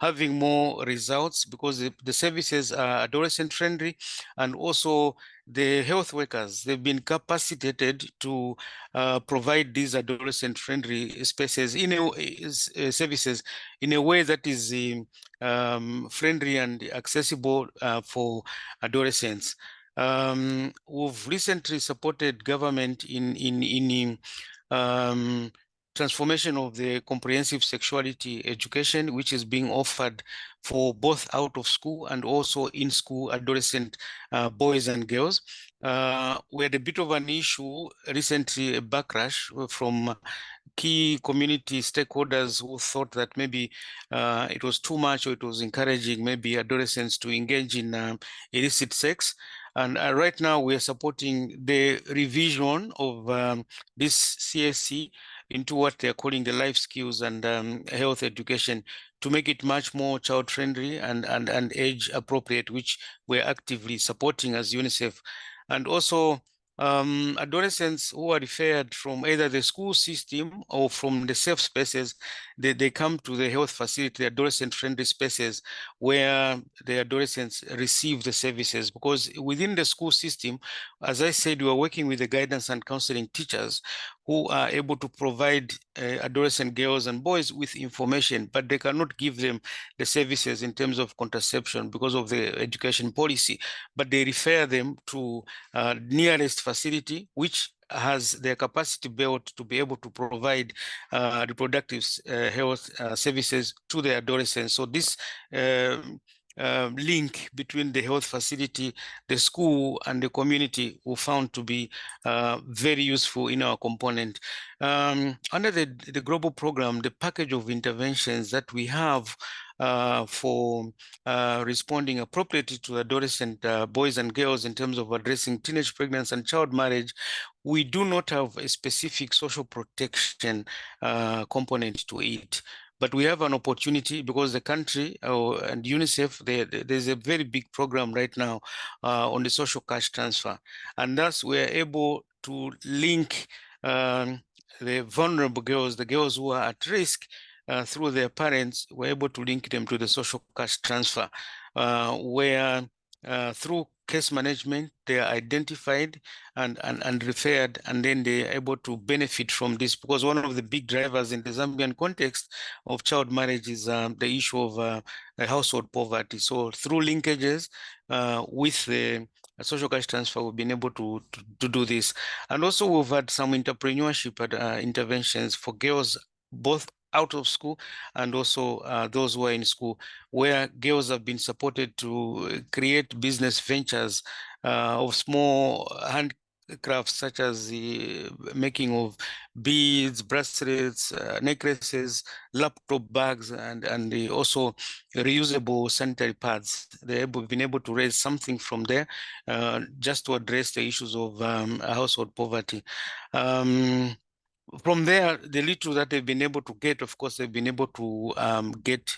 having more results because the services are adolescent-friendly, and also the health workers, they've been capacitated to provide these adolescent-friendly spaces services in a way that is friendly and accessible for adolescents. We've recently supported government in transformation of the comprehensive sexuality education, which is being offered for both out of school and also in school adolescent boys and girls. We had a bit of an issue recently, a backlash from key community stakeholders who thought that maybe it was too much or it was encouraging maybe adolescents to engage in illicit sex. And right now we are supporting the revision of this CSC into what they're calling the life skills and health education to make it much more child friendly and age appropriate, which we're actively supporting as UNICEF. And also adolescents who are referred from either the school system or from the safe spaces, they come to the health facility, adolescent-friendly spaces where the adolescents receive the services. Because within the school system, as I said, we are working with the guidance and counseling teachers who are able to provide adolescent girls and boys with information, but they cannot give them the services in terms of contraception because of the education policy, but they refer them to nearest facility, which has their capacity built to be able to provide reproductive health services to the adolescents. So this link between the health facility, the school, and the community we found to be very useful in our component. Under the global program, the package of interventions that we have for responding appropriately to adolescent boys and girls in terms of addressing teenage pregnancy and child marriage, we do not have a specific social protection component to it. But we have an opportunity because the country and UNICEF, there's a very big program right now on the social cash transfer. And thus we are able to link the vulnerable girls, the girls who are at risk, through their parents, we're able to link them to the social cash transfer, where through case management, they are identified and referred, and then they are able to benefit from this, because one of the big drivers in the Zambian context of child marriage is the issue of household poverty. So through linkages with the social cash transfer, we've been able to do this. And also we've had some entrepreneurship interventions for girls, both out of school and also those who are in school, where girls have been supported to create business ventures of small crafts such as the making of beads, bracelets, necklaces, laptop bags, and also reusable sanitary pads. They've been able to raise something from there just to address the issues of household poverty. From there, the little that they've been able to get, of course, they've been able to get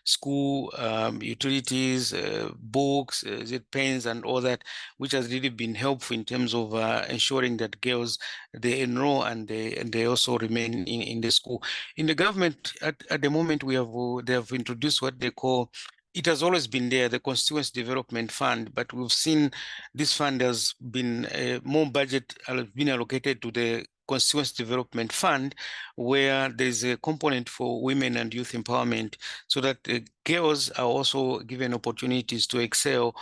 school utilities, books, pens, and all that, which has really been helpful in terms of ensuring that girls, they enroll and they also remain in the school. In the government, at the moment, they have introduced what they call, it has always been there, the Constituency Development Fund, but we've seen this fund has been more budget has been allocated to the Constituency Development Fund, where there's a component for women and youth empowerment, so that girls are also given opportunities to excel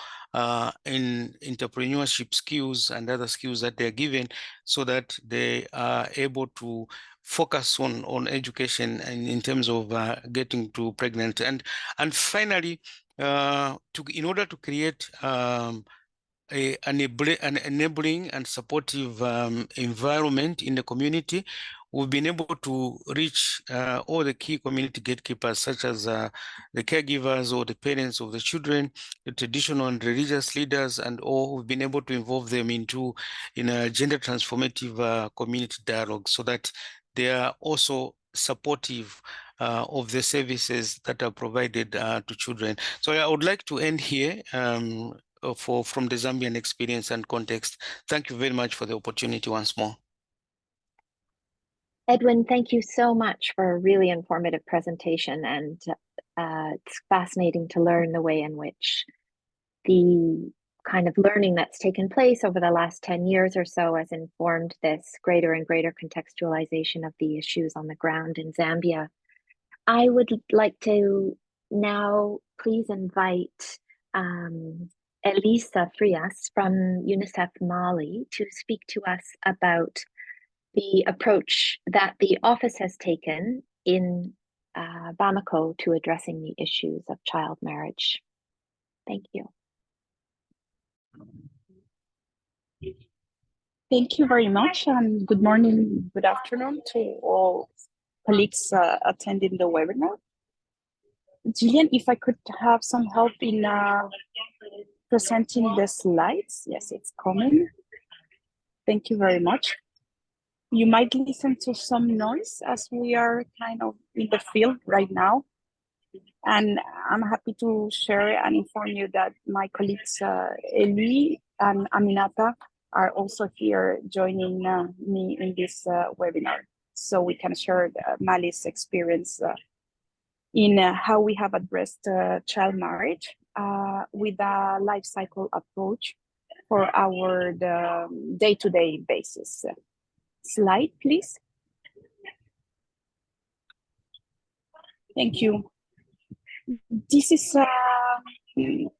in entrepreneurship skills and other skills that they're given, so that they are able to focus on education and in terms of getting to pregnant. And finally, in order to create an enabling and supportive environment in the community, we've been able to reach all the key community gatekeepers, such as the caregivers or the parents of the children, the traditional and religious leaders, and all. We've been able to involve them in a gender transformative community dialogue, so that they are also supportive of the services that are provided to children. So I would like to end here from the Zambian experience and context. Thank you very much for the opportunity once more. Edwin, thank you so much for a really informative presentation, and it's fascinating to learn the way in which the kind of learning that's taken place over the last 10 years or so has informed this greater and greater contextualization of the issues on the ground in Zambia. I would like to now please invite Elisa Frias from UNICEF Mali to speak to us about the approach that the office has taken in Bamako to addressing the issues of child marriage. Thank you. Thank you very much, and good morning, good afternoon to all colleagues attending the webinar. Gillian, if I could have some help in presenting the slides. Yes, it's coming. Thank you very much. You might listen to some noise as we are kind of in the field right now. And I'm happy to share and inform you that my colleagues Eli and Aminata are also here joining me in this webinar, so we can share Mali's experience in how we have addressed child marriage with a life cycle approach for our day-to-day basis. Slide, please. Thank you. This is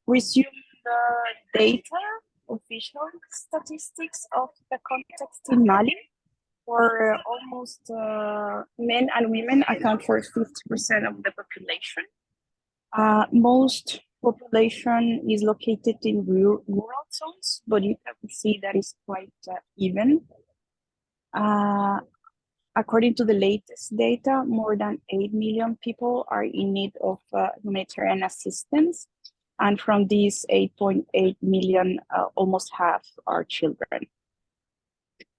resume the data, official statistics of the context in Mali, where almost men and women account for 50% of the population. Most population is located in rural zones, but you can see that is quite even. According to the latest data, more than 8 million people are in need of humanitarian assistance. And from these 8.8 million, almost half are children.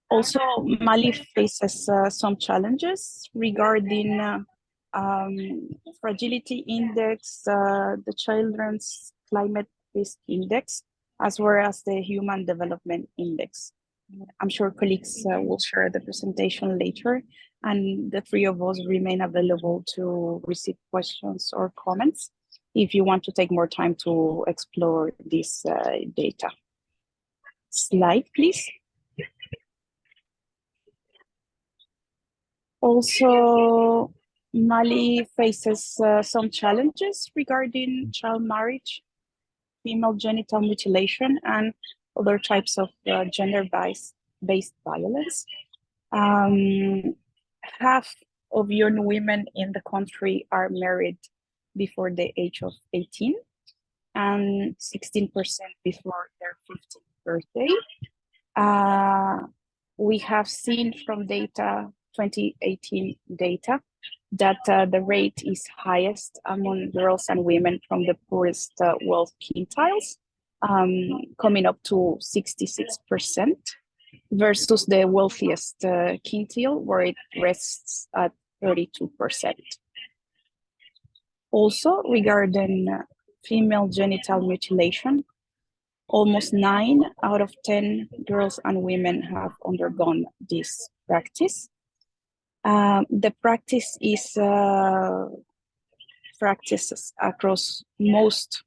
Also, Mali faces some challenges regarding fragility index, the Children's Climate Risk Index, as well as the Human Development Index. I'm sure colleagues will share the presentation later, and the three of us remain available to receive questions or comments if you want to take more time to explore this data. Slide, please. Also, Mali faces some challenges regarding child marriage, female genital mutilation, and other types of gender-based violence. Half of young women in the country are married before the age of 18, and 16% before their 15th birthday. We have seen from data 2018 data that the rate is highest among girls and women from the poorest wealth quintiles, coming up to 66% versus the wealthiest quintile, where it rests at 32%. Also, regarding female genital mutilation, almost 9 out of 10 girls and women have undergone this practice. The practice is practices across most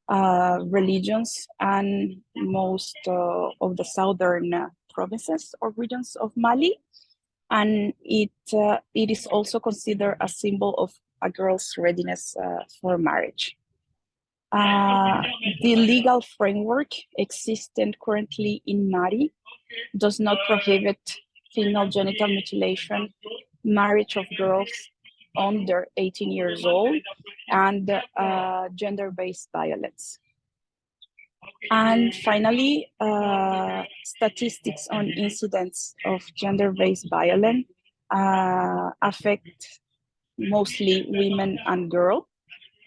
religions and most of the southern provinces or regions of Mali, and it is also considered a symbol of a girl's readiness for marriage. The legal framework existent currently in Mali does not prohibit female genital mutilation, marriage of girls under 18 years old, and gender-based violence. And finally, statistics on incidents of gender-based violence affect mostly women and girls.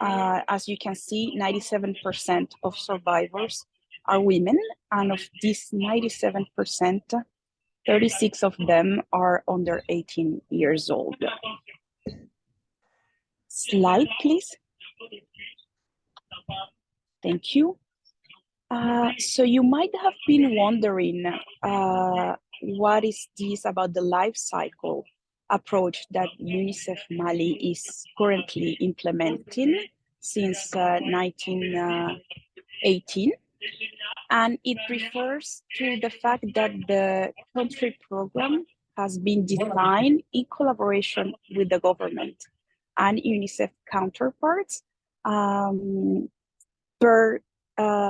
As you can see, 97% of survivors are women, and of these 97%, 36 of them are under 18 years old. Slide, please. Thank you. So you might have been wondering, what is this about the life cycle approach that UNICEF Mali is currently implementing since 1918? And it refers to the fact that the country program has been designed in collaboration with the government and UNICEF counterparts per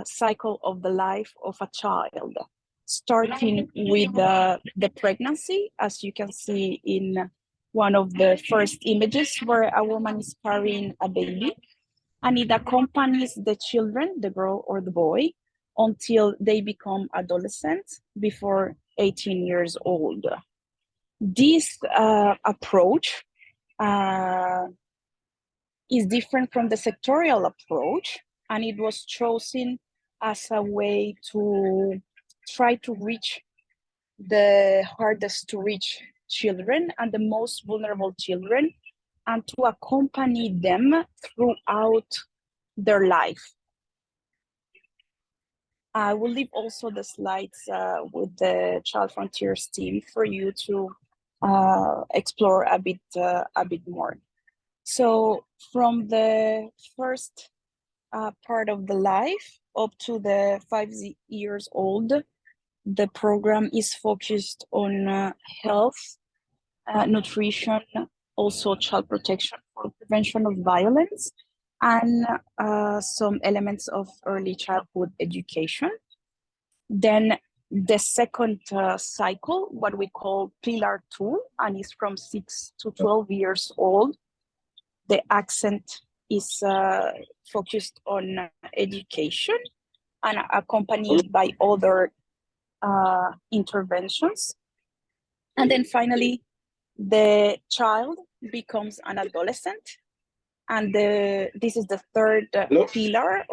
cycle of the life of a child, starting with the pregnancy, as you can see in one of the first images where a woman is carrying a baby, and it accompanies the children, the girl or the boy, until they become adolescents before 18 years old. This approach is different from the sectorial approach, and it was chosen as a way to try to reach the hardest to reach children and the most vulnerable children, and to accompany them throughout their life. I will leave also the slides with the Child Frontiers team for you to explore a bit more. So from the first part of the life up to the 5 years old, the program is focused on health, nutrition, also child protection for prevention of violence, and some elements of early childhood education. Then the second cycle, what we call Pillar 2, and is from 6 to 12 years old. The accent is focused on education and accompanied by other interventions. And then finally, the child becomes an adolescent, and this is the third pillar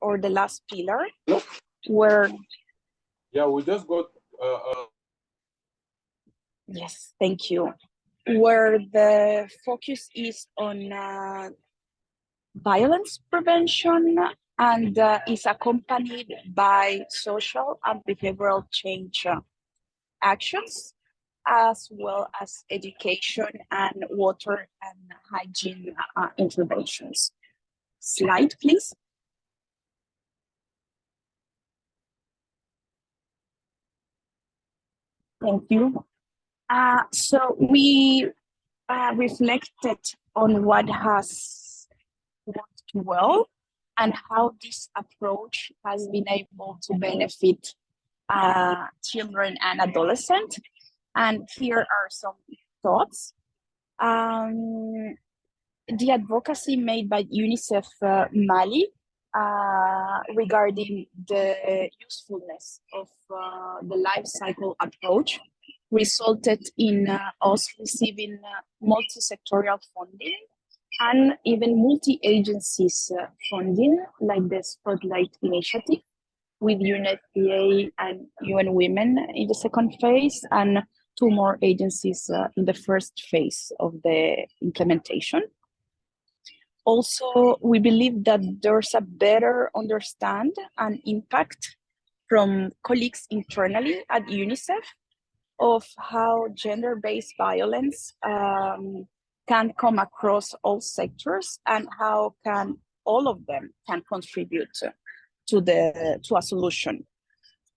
or the last pillar, where we just got yes, thank you, where the focus is on violence prevention and is accompanied by social and behavioral change actions, as well as education and water and hygiene interventions. Slide, please. Thank you. So we reflected on what has worked well and how this approach has been able to benefit children and adolescents. And here are some thoughts. The advocacy made by UNICEF Mali regarding the usefulness of the life cycle approach resulted in us receiving multi-sectorial funding and even multi-agencies funding, like the Spotlight Initiative with UNFPA and UN Women in the second phase, and 2 more agencies in the first phase of the implementation. Also, we believe that there's a better understand and impact from colleagues internally at UNICEF of how gender-based violence can come across all sectors and how can all of them can contribute to a solution.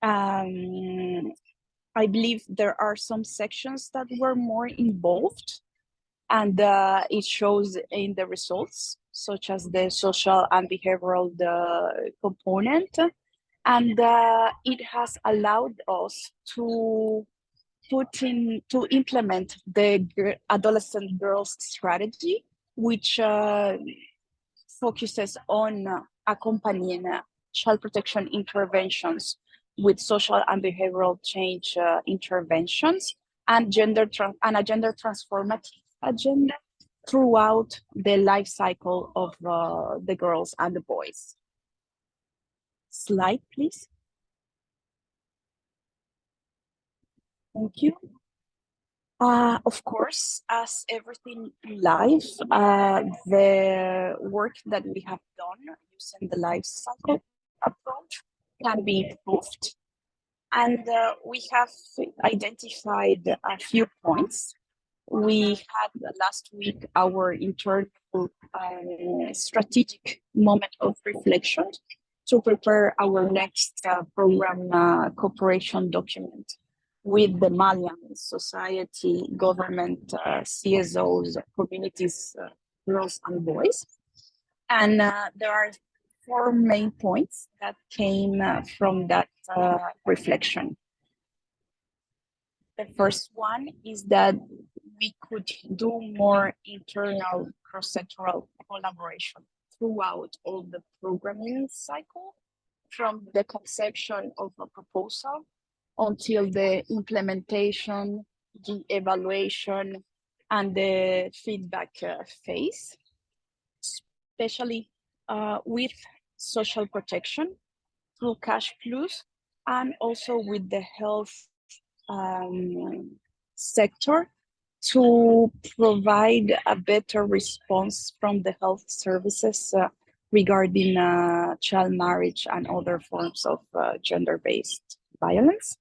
I believe there are some sections that were more involved, and it shows in the results, such as the social and behavioral component, and it has allowed us to implement the adolescent girls strategy, which focuses on accompanying child protection interventions with social and behavioral change interventions and a gender transformative agenda throughout the life cycle of the girls and the boys. Slide, please. Thank you. Of course, as everything in life, the work that we have done using the life cycle approach can be improved. And we have identified a few points. We had last week our internal strategic moment of reflection to prepare our next program cooperation document with the Malian society, government, CSOs, communities, girls and boys. And there are 4 main points that came from that reflection. The first one is that we could do more internal cross-sectoral collaboration throughout all the programming cycle, from the conception of a proposal until the implementation, the evaluation, and the feedback phase, especially with social protection through Cash Plus, and also with the health sector to provide a better response from the health services regarding child marriage and other forms of gender-based violence.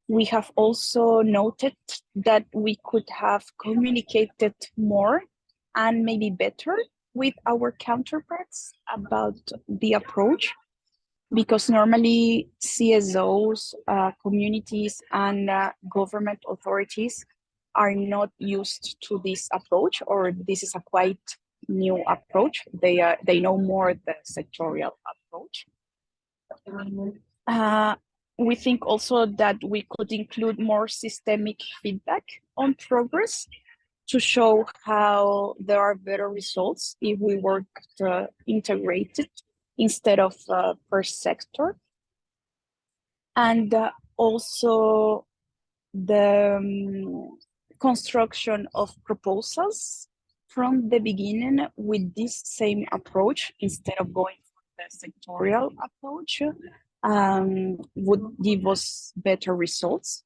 We have also noted that we could have communicated more and maybe better with our counterparts about the approach, because normally CSOs, communities, and government authorities are not used to this approach, or this is a quite new approach. They know more the sectorial approach. We think also that we could include more systemic feedback on progress to show how there are better results if we work integrated instead of per sector. And also the construction of proposals from the beginning with this same approach instead of going for the sectorial approach would give us better results.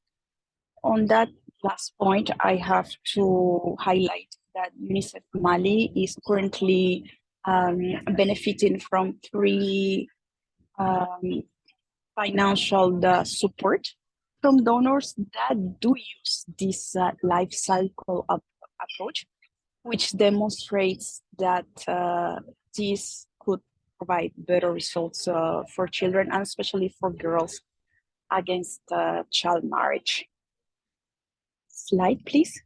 On that last point, I have to highlight that UNICEF Mali is currently benefiting from 3 financial support from donors that do use this life cycle approach, which demonstrates that this could provide better results for children, and especially for girls, against child marriage. Slide, please.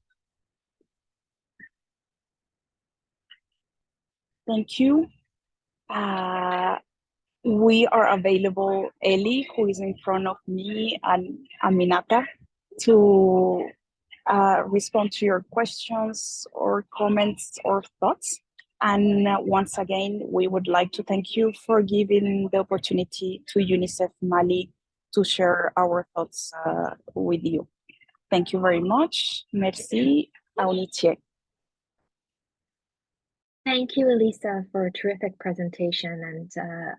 Thank you. We are available, Ellie, who is in front of me, and Aminata, to respond to your questions or comments or thoughts. And once again, we would like to thank you for giving the opportunity to UNICEF Mali to share our thoughts with you. Thank you very much. Merci. Aunitier. Thank you, Elisa, for a terrific presentation and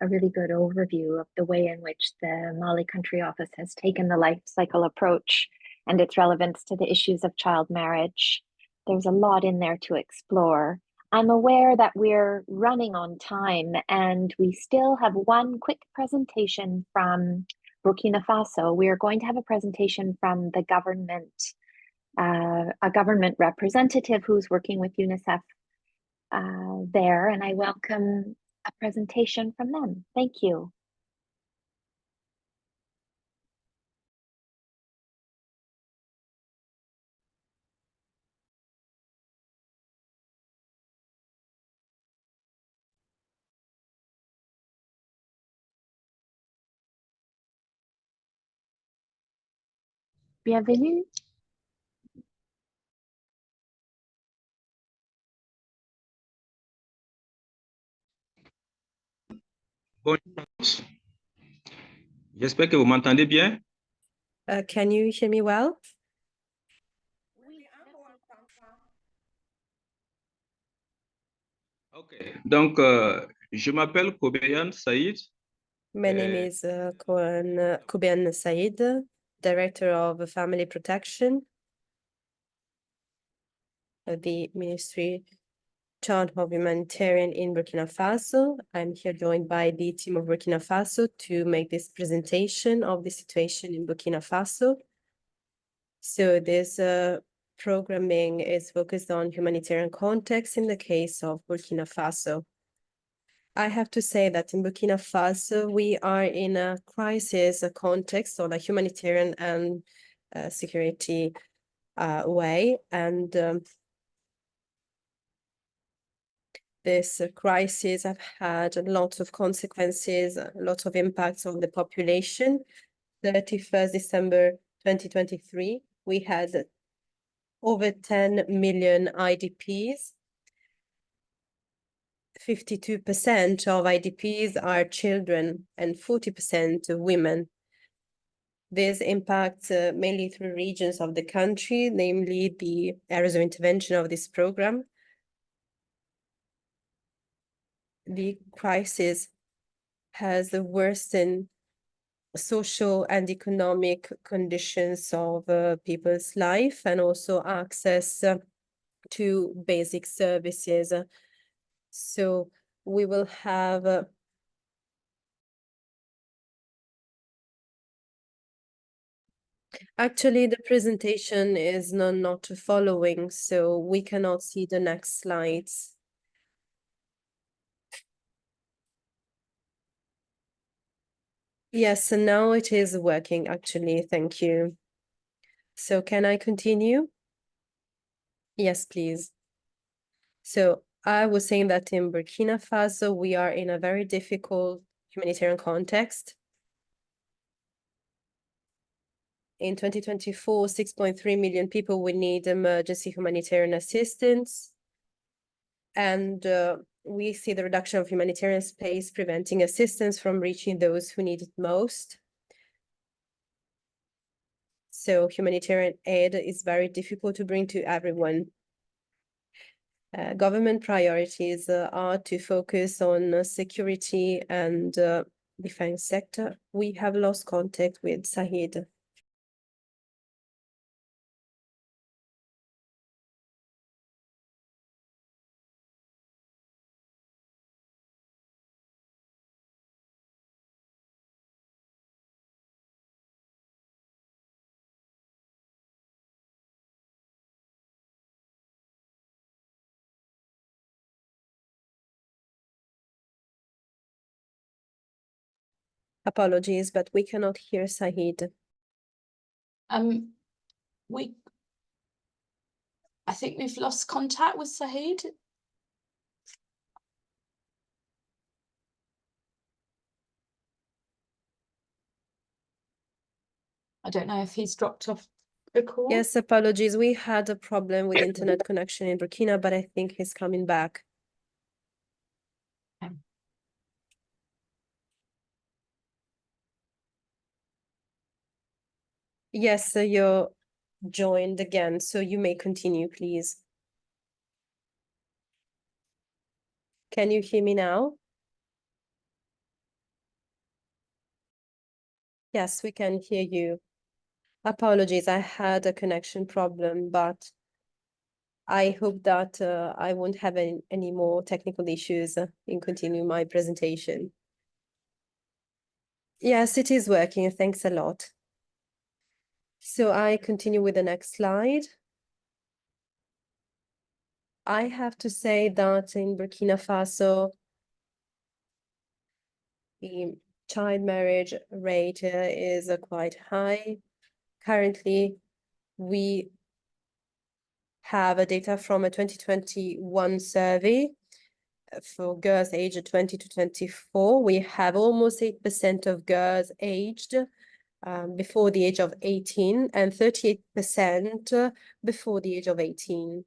a really good overview of the way in which the Mali Country Office has taken the life cycle approach and its relevance to the issues of child marriage. There's a lot in there to explore. I'm aware that we're running on time and we still have one quick presentation from Burkina Faso. We are going to have a presentation from the government, a government representative who's working with UNICEF there, and I welcome a presentation from them. Thank you. Bienvenue. Bonjour. J'espère que vous m'entendez bien. Can you hear me well? Okay. Donc, je m'appelle Kobeyan Saïd. My name is Koubian Said, Director of Family Protection at the Ministry Child of Humanitarian in Burkina Faso. I'm here joined by the team of Burkina Faso to make this presentation of the situation in Burkina Faso. So this programming is focused on humanitarian context in the case of Burkina Faso. I have to say that in Burkina Faso, we are in a crisis context on a humanitarian and security way. And this crisis have had lots of consequences, lots of impacts on the population. 31st December 2023, we had over 10 million IDPs. 52% of IDPs are children and 40% women. This impacts mainly through regions of the country, namely the areas of intervention of this program. The crisis has worsened social and economic conditions of people's life and also access to basic services. So we will have actually the presentation is not following, so we cannot see the next slides. Yes, and now it is working actually, thank you. So can I continue? Yes, please. So I was saying that in Burkina Faso, we are in a very difficult humanitarian context. In 2024, 6.3 million people will need emergency humanitarian assistance. And we see the reduction of humanitarian space preventing assistance from reaching those who need it most. So humanitarian aid is very difficult to bring to everyone. Government priorities are to focus on security and defense sector. We have lost contact with Said. Apologies, but we cannot hear Said. I think we've lost contact with Said. I don't know if he's dropped off the call. Yes, apologies. We had a problem with internet connection in Burkina, but I think he's coming back. Yes, you're joined again, so you may continue, please. Can you hear me now? Yes, we can hear you. Apologies, I had a connection problem, but I hope that I won't have any more technical issues in continuing my presentation. Yes, it is working. Thanks a lot. So I continue with the next slide. I have to say that in Burkina Faso, the child marriage rate is quite high. Currently, we have data from a 2021 survey for girls aged 20 to 24. We have almost 8% of girls aged before the age of 18 and 38% before the age of 18.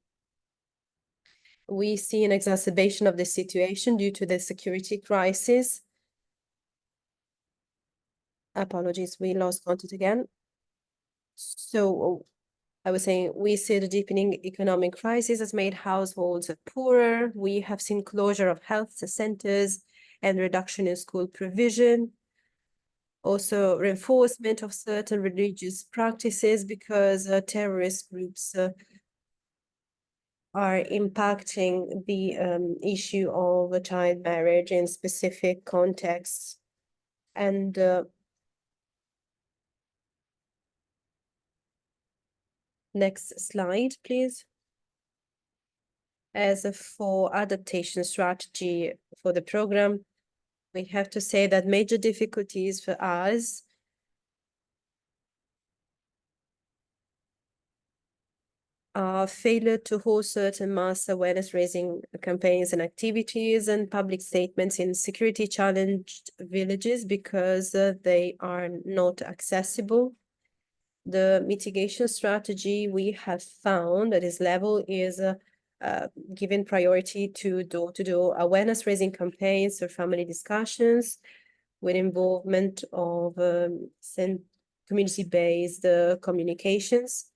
We see an exacerbation of the situation due to the security crisis. Apologies, we lost contact again. So I was saying we see the deepening economic crisis has made households poorer. We have seen closure of health centers and reduction in school provision. Also reinforcement of certain religious practices because terrorist groups are impacting the issue of child marriage in specific contexts. And next slide, please. As for adaptation strategy for the program, we have to say that major difficulties for us are failure to host certain mass awareness raising campaigns and activities and public statements in security challenged villages because they are not accessible. The mitigation strategy we have found at this level is giving priority to door-to-door awareness raising campaigns or family discussions with involvement of community-based communications.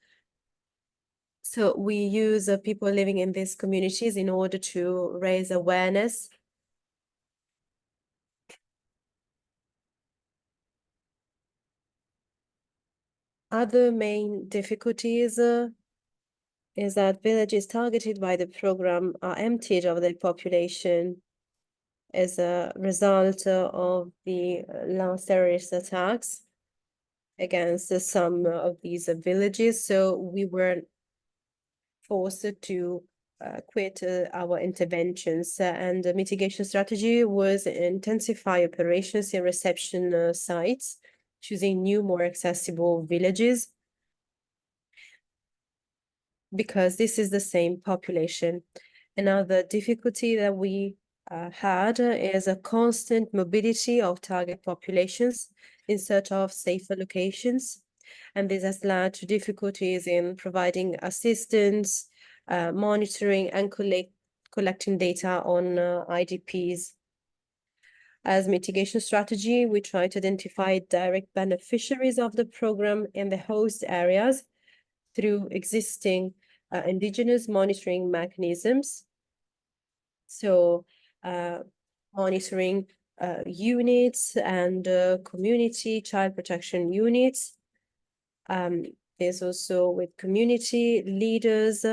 So we use people living in these communities in order to raise awareness. Other main difficulties is that villages targeted by the program are emptied of their population as a result of the last terrorist attacks against some of these villages. So we were forced to quit our interventions, and the mitigation strategy was intensify operations in reception sites, choosing new, more accessible villages, because this is the same population. Another difficulty that we had is a constant mobility of target populations in search of safer locations. And this has led to difficulties in providing assistance, monitoring and collecting data on IDPs. As mitigation strategy, we try to identify direct beneficiaries of the program in the host areas through existing indigenous monitoring mechanisms. So monitoring units and community child protection units. There's also with community leaders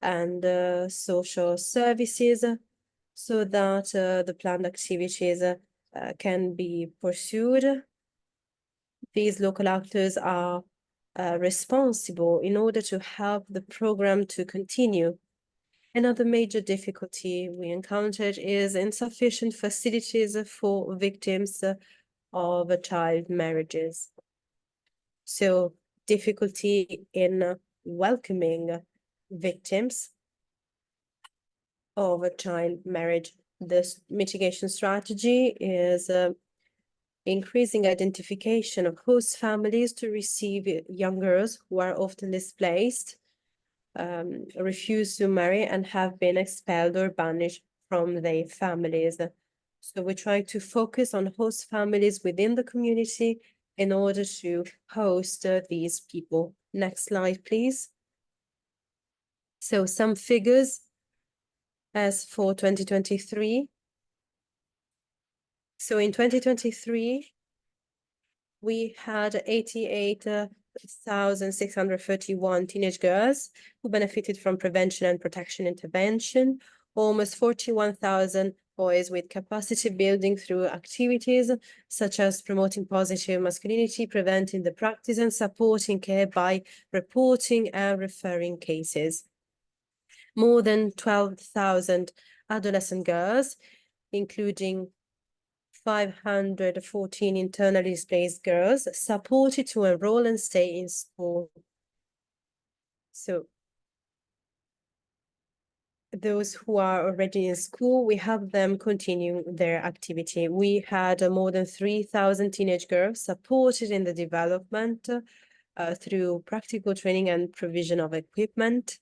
and social services, so that the planned activities can be pursued. These local actors are responsible in order to help the program to continue. Another major difficulty we encountered is insufficient facilities for victims of child marriages. So difficulty in welcoming victims of a child marriage. This mitigation strategy is increasing identification of host families to receive young girls who are often displaced, refuse to marry, and have been expelled or banished from their families. So we try to focus on host families within the community in order to host these people. Next slide, please. So some figures as for 2023. So in 2023, we had 88,631 teenage girls who benefited from prevention and protection intervention, almost 41,000 boys with capacity building through activities such as promoting positive masculinity, preventing the practice, and supporting care by reporting and referring cases. More than 12,000 adolescent girls, including 514 internally displaced girls, supported to enroll and stay in school. So those who are already in school, we have them continue their activity. We had more than 3,000 teenage girls supported in the development through practical training and provision of equipment.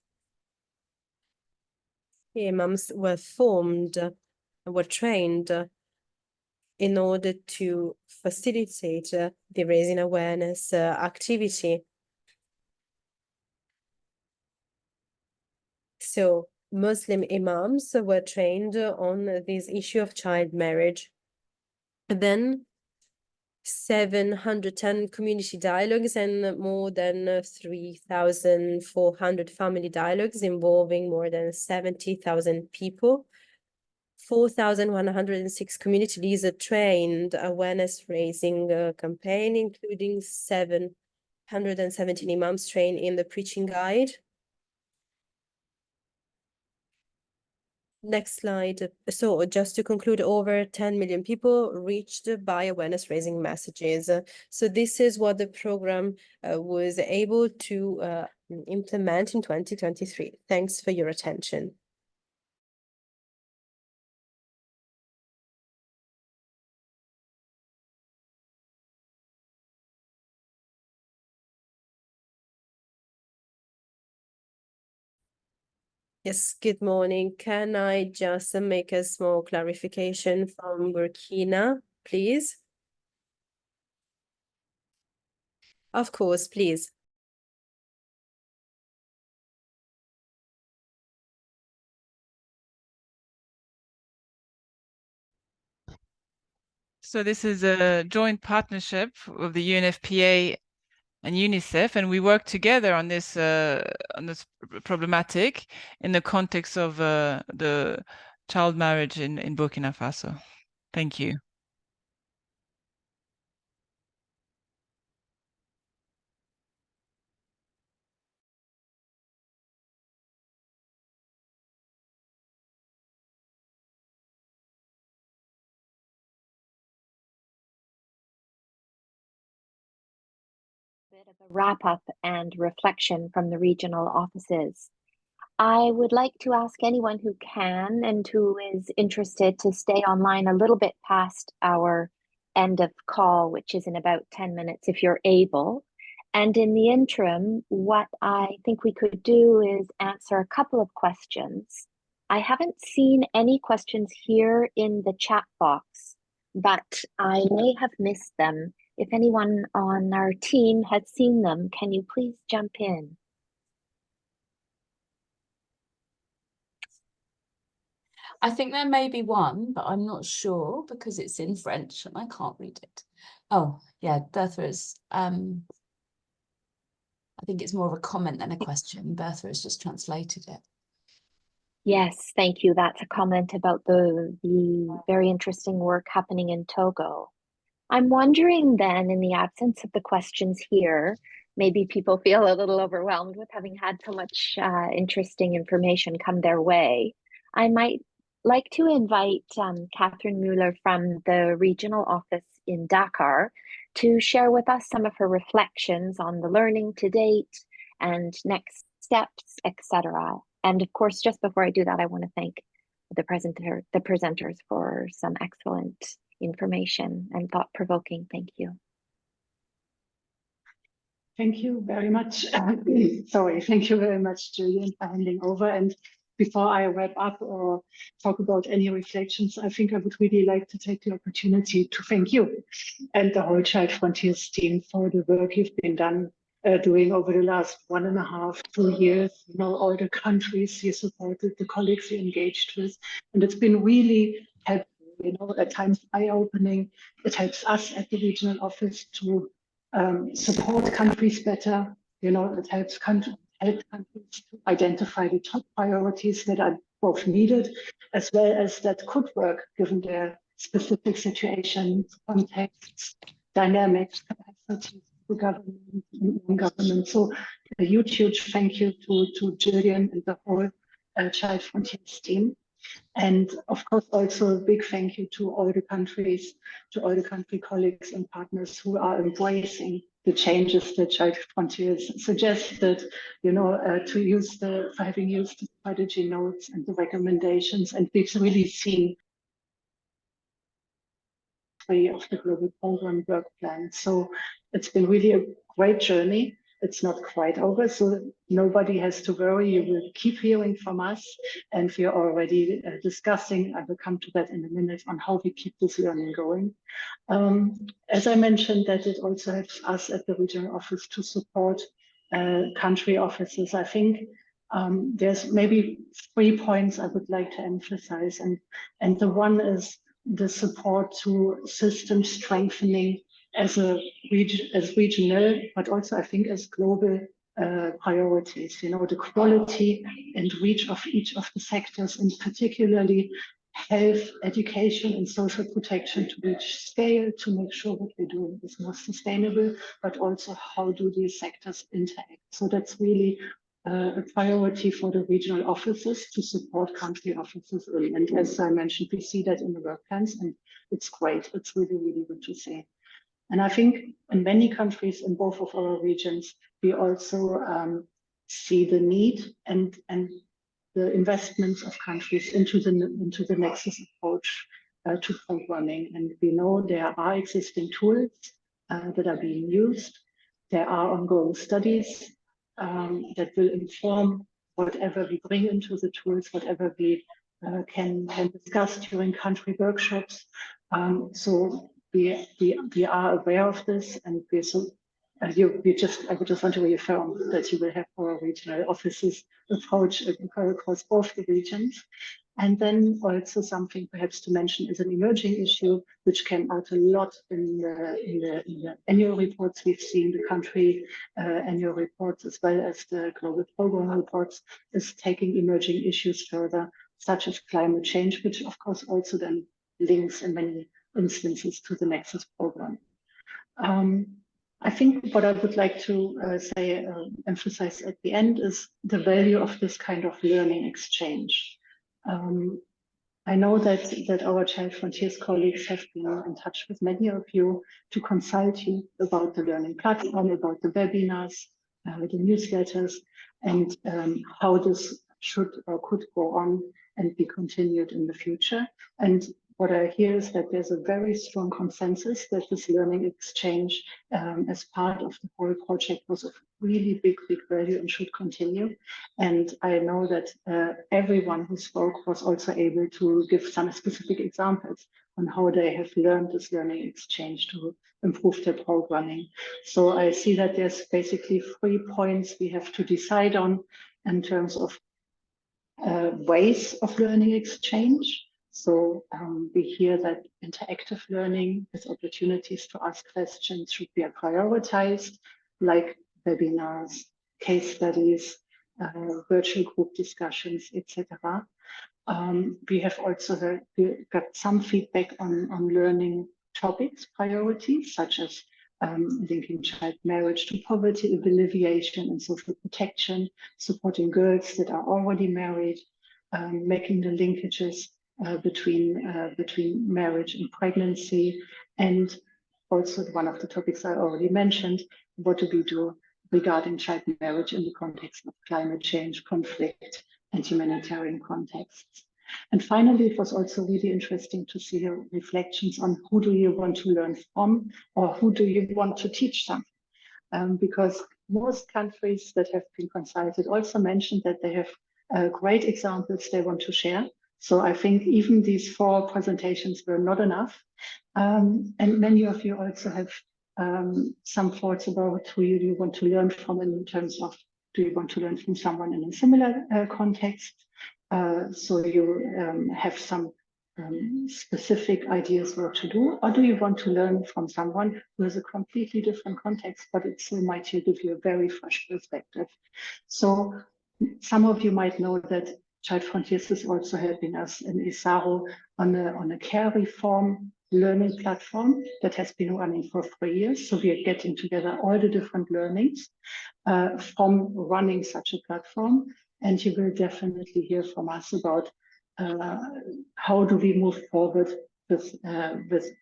Imams were trained in order to facilitate the raising awareness activity. So Muslim imams were trained on this issue of child marriage. And then 710 community dialogues and more than 3,400 family dialogues involving more than 70,000 people. 4,106 community leaders trained awareness raising campaign, including 717 imams trained in the preaching guide. Next slide. So just to conclude, over 10 million people reached by awareness raising messages. So this is what the program was able to implement in 2023. Thanks for your attention. Yes, good morning. Can I just make a small clarification from Burkina, please? Of course, please. So this is a joint partnership of the UNFPA and UNICEF, and we work together on this problematic in the context of the child marriage in Burkina Faso. Thank you. Bit of a wrap up and reflection from the regional offices. I would like to ask anyone who can and who is interested to stay online a little bit past our end of call, which is in about 10 minutes if you're able. And in the interim, what I think we could do is answer a couple of questions. I haven't seen any questions here in the chat box, but I may have missed them. If anyone on our team has seen them, can you please jump in? I think there may be one, but I'm not sure because it's in French and I can't read it. Oh, yeah, Bertha is, I think it's more of a comment than a question. Bertha has just translated it. Yes, thank you. That's a comment about the very interesting work happening in Togo. I'm wondering then, in the absence of the questions here, maybe people feel a little overwhelmed with having had so much interesting information come their way. I might like to invite Catherine Mueller from the regional office in Dakar to share with us some of her reflections on the learning to date and next steps, etc. And of course, just before I do that, I want to thank the presenters for some excellent information and thought-provoking. Thank you. Thank you very much. Sorry, thank you very much, Julian, for handing over. And before I wrap up or talk about any reflections, I think I would really like to take the opportunity to thank you and the whole Child Frontiers team for the work you've been doing over the last 1.5, 2 years. You know, all the countries you supported, the colleagues you engaged with, and it's been really helpful. You know, at times eye-opening. It helps us at the regional office to support countries better. You know, it helps countries to identify the top priorities that are both needed as well as that could work given their specific situations, contexts, dynamics, capacities, the government and non-government. So a huge thank you to Gillian and the whole Child Frontiers team. And of course, also a big thank you to all the countries, to all the country colleagues and partners who are embracing the changes that Child Frontiers suggested, you know, for having used the strategy notes and the recommendations. And we've really seen of the global program work plan. So it's been really a great journey. It's not quite over, so nobody has to worry. You will keep hearing from us, and we are already discussing, I will come to that in a minute, on how we keep this learning going. As I mentioned, that it also helps us at the regional office to support country offices. I think there's maybe 3 points I would like to emphasize, and the one is the support to system strengthening as regional, but also I think as global priorities. You know, the quality and reach of each of the sectors, and particularly health, education, and social protection to reach scale, to make sure what we're doing is more sustainable, but also how do these sectors interact. So that's really a priority for the regional offices to support country offices in. And as I mentioned, we see that in the work plans, and it's great. It's really good to see. And I think in many countries in both of our regions, we also see the need and the investments of countries into the Nexus approach to programming. And we know there are existing tools that are being used. There are ongoing studies that will inform whatever we bring into the tools, whatever we can discuss during country workshops. So we are aware of this, and I would just want to reaffirm that you will have our regional offices approach across both the regions. And then also something perhaps to mention is an emerging issue, which came out a lot in the annual reports we've seen, the country annual reports, as well as the global program reports, is taking emerging issues further, such as climate change, which of course also then links in many instances to the Nexus program. I think what I would like to emphasize at the end is the value of this kind of learning exchange. I know that our Child Frontiers colleagues have been in touch with many of you to consult you about the learning platform, about the webinars, the newsletters, and how this should or could go on and be continued in the future. And what I hear is that there's a very strong consensus that this learning exchange as part of the whole project was of really big value and should continue. And I know that everyone who spoke was also able to give some specific examples on how they have learned this learning exchange to improve their programming. So I see that there's basically 3 points we have to decide on in terms of ways of learning exchange. So we hear that interactive learning with opportunities to ask questions should be prioritized, like webinars, case studies, virtual group discussions, etc. We have also got some feedback on learning topics priorities, such as linking child marriage to poverty alleviation and social protection, supporting girls that are already married, making the linkages between marriage and pregnancy, and also one of the topics I already mentioned, what do we do regarding child marriage in the context of climate change, conflict, and humanitarian contexts. And finally, it was also really interesting to see your reflections on who do you want to learn from, or who do you want to teach something, because most countries that have been consulted also mentioned that they have great examples they want to share. So I think even these 4 presentations were not enough. And many of you also have some thoughts about who you want to learn from in terms of, do you want to learn from someone in a similar context? So you have some specific ideas what to do, or do you want to learn from someone who has a completely different context, but it still might give you a very fresh perspective? So some of you might know that Child Frontiers is also helping us in ESARO on a care reform learning platform that has been running for 3 years. So we are getting together all the different learnings from running such a platform. And you will definitely hear from us about how do we move forward with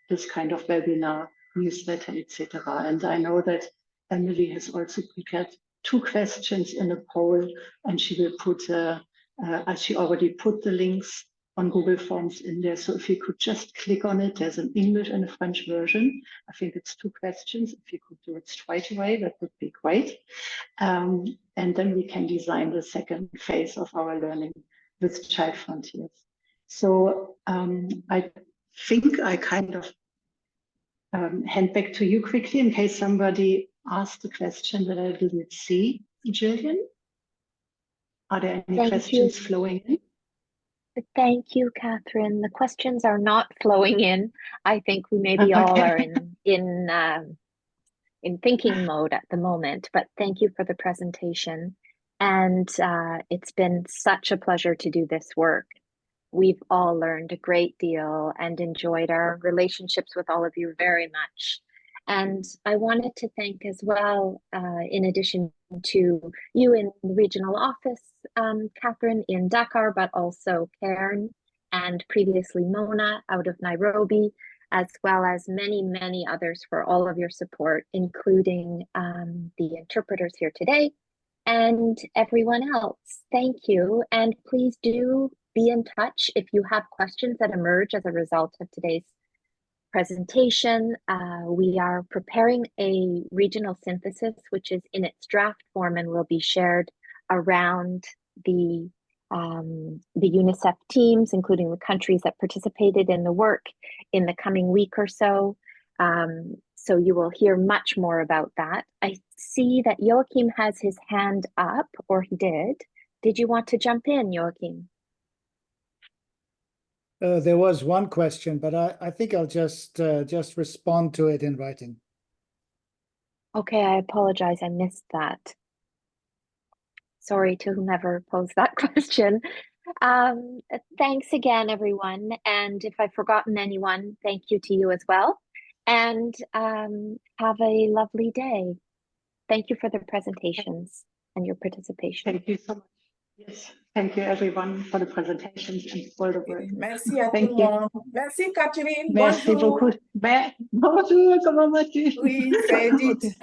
this kind of webinar, newsletter, etc. And I know that Emily has also prepared 2 questions in a poll, and she will put, she already put the links on Google Forms in there. So if you could just click on it, there's an English and a French version. I think it's 2 questions. If you could do it straight away, that would be great. And then we can design the second phase of our learning with Child Frontiers. So I think I kind of hand back to you quickly in case somebody asked a question that I didn't see. Jillian, are there any questions flowing in? Thank you, Catherine. The questions are not flowing in. I think we maybe all are in thinking mode at the moment, but thank you for the presentation. And it's been such a pleasure to do this work. We've all learned a great deal and enjoyed our relationships with all of you very much. And I wanted to thank as well, in addition to you in the regional office, Catherine in Dakar, but also Karen and previously Mona out of Nairobi, as well as many, many others for all of your support, including the interpreters here today and everyone else. Thank you. And please do be in touch if you have questions that emerge as a result of today's presentation. We are preparing a regional synthesis, which is in its draft form and will be shared around the UNICEF teams, including the countries that participated in the work in the coming week or so. So you will hear much more about that. I see that Joachim has his hand up, or he did. Did you want to jump in, Joachim? There was one question, but I think I'll just respond to it in writing. Okay, I apologize. I missed that. Sorry to whomever posed that question. Thanks again, everyone. And if I've forgotten anyone, thank you to you as well. And have a lovely day. Thank you for the presentations and your participation. Thank you so much. Yes, thank you everyone for the presentations and for the work. Merci à Thank tout le monde. Merci Catherine. Merci Bonjour. beaucoup. Bonjour, comment vas-tu? Oui, c'est Edith.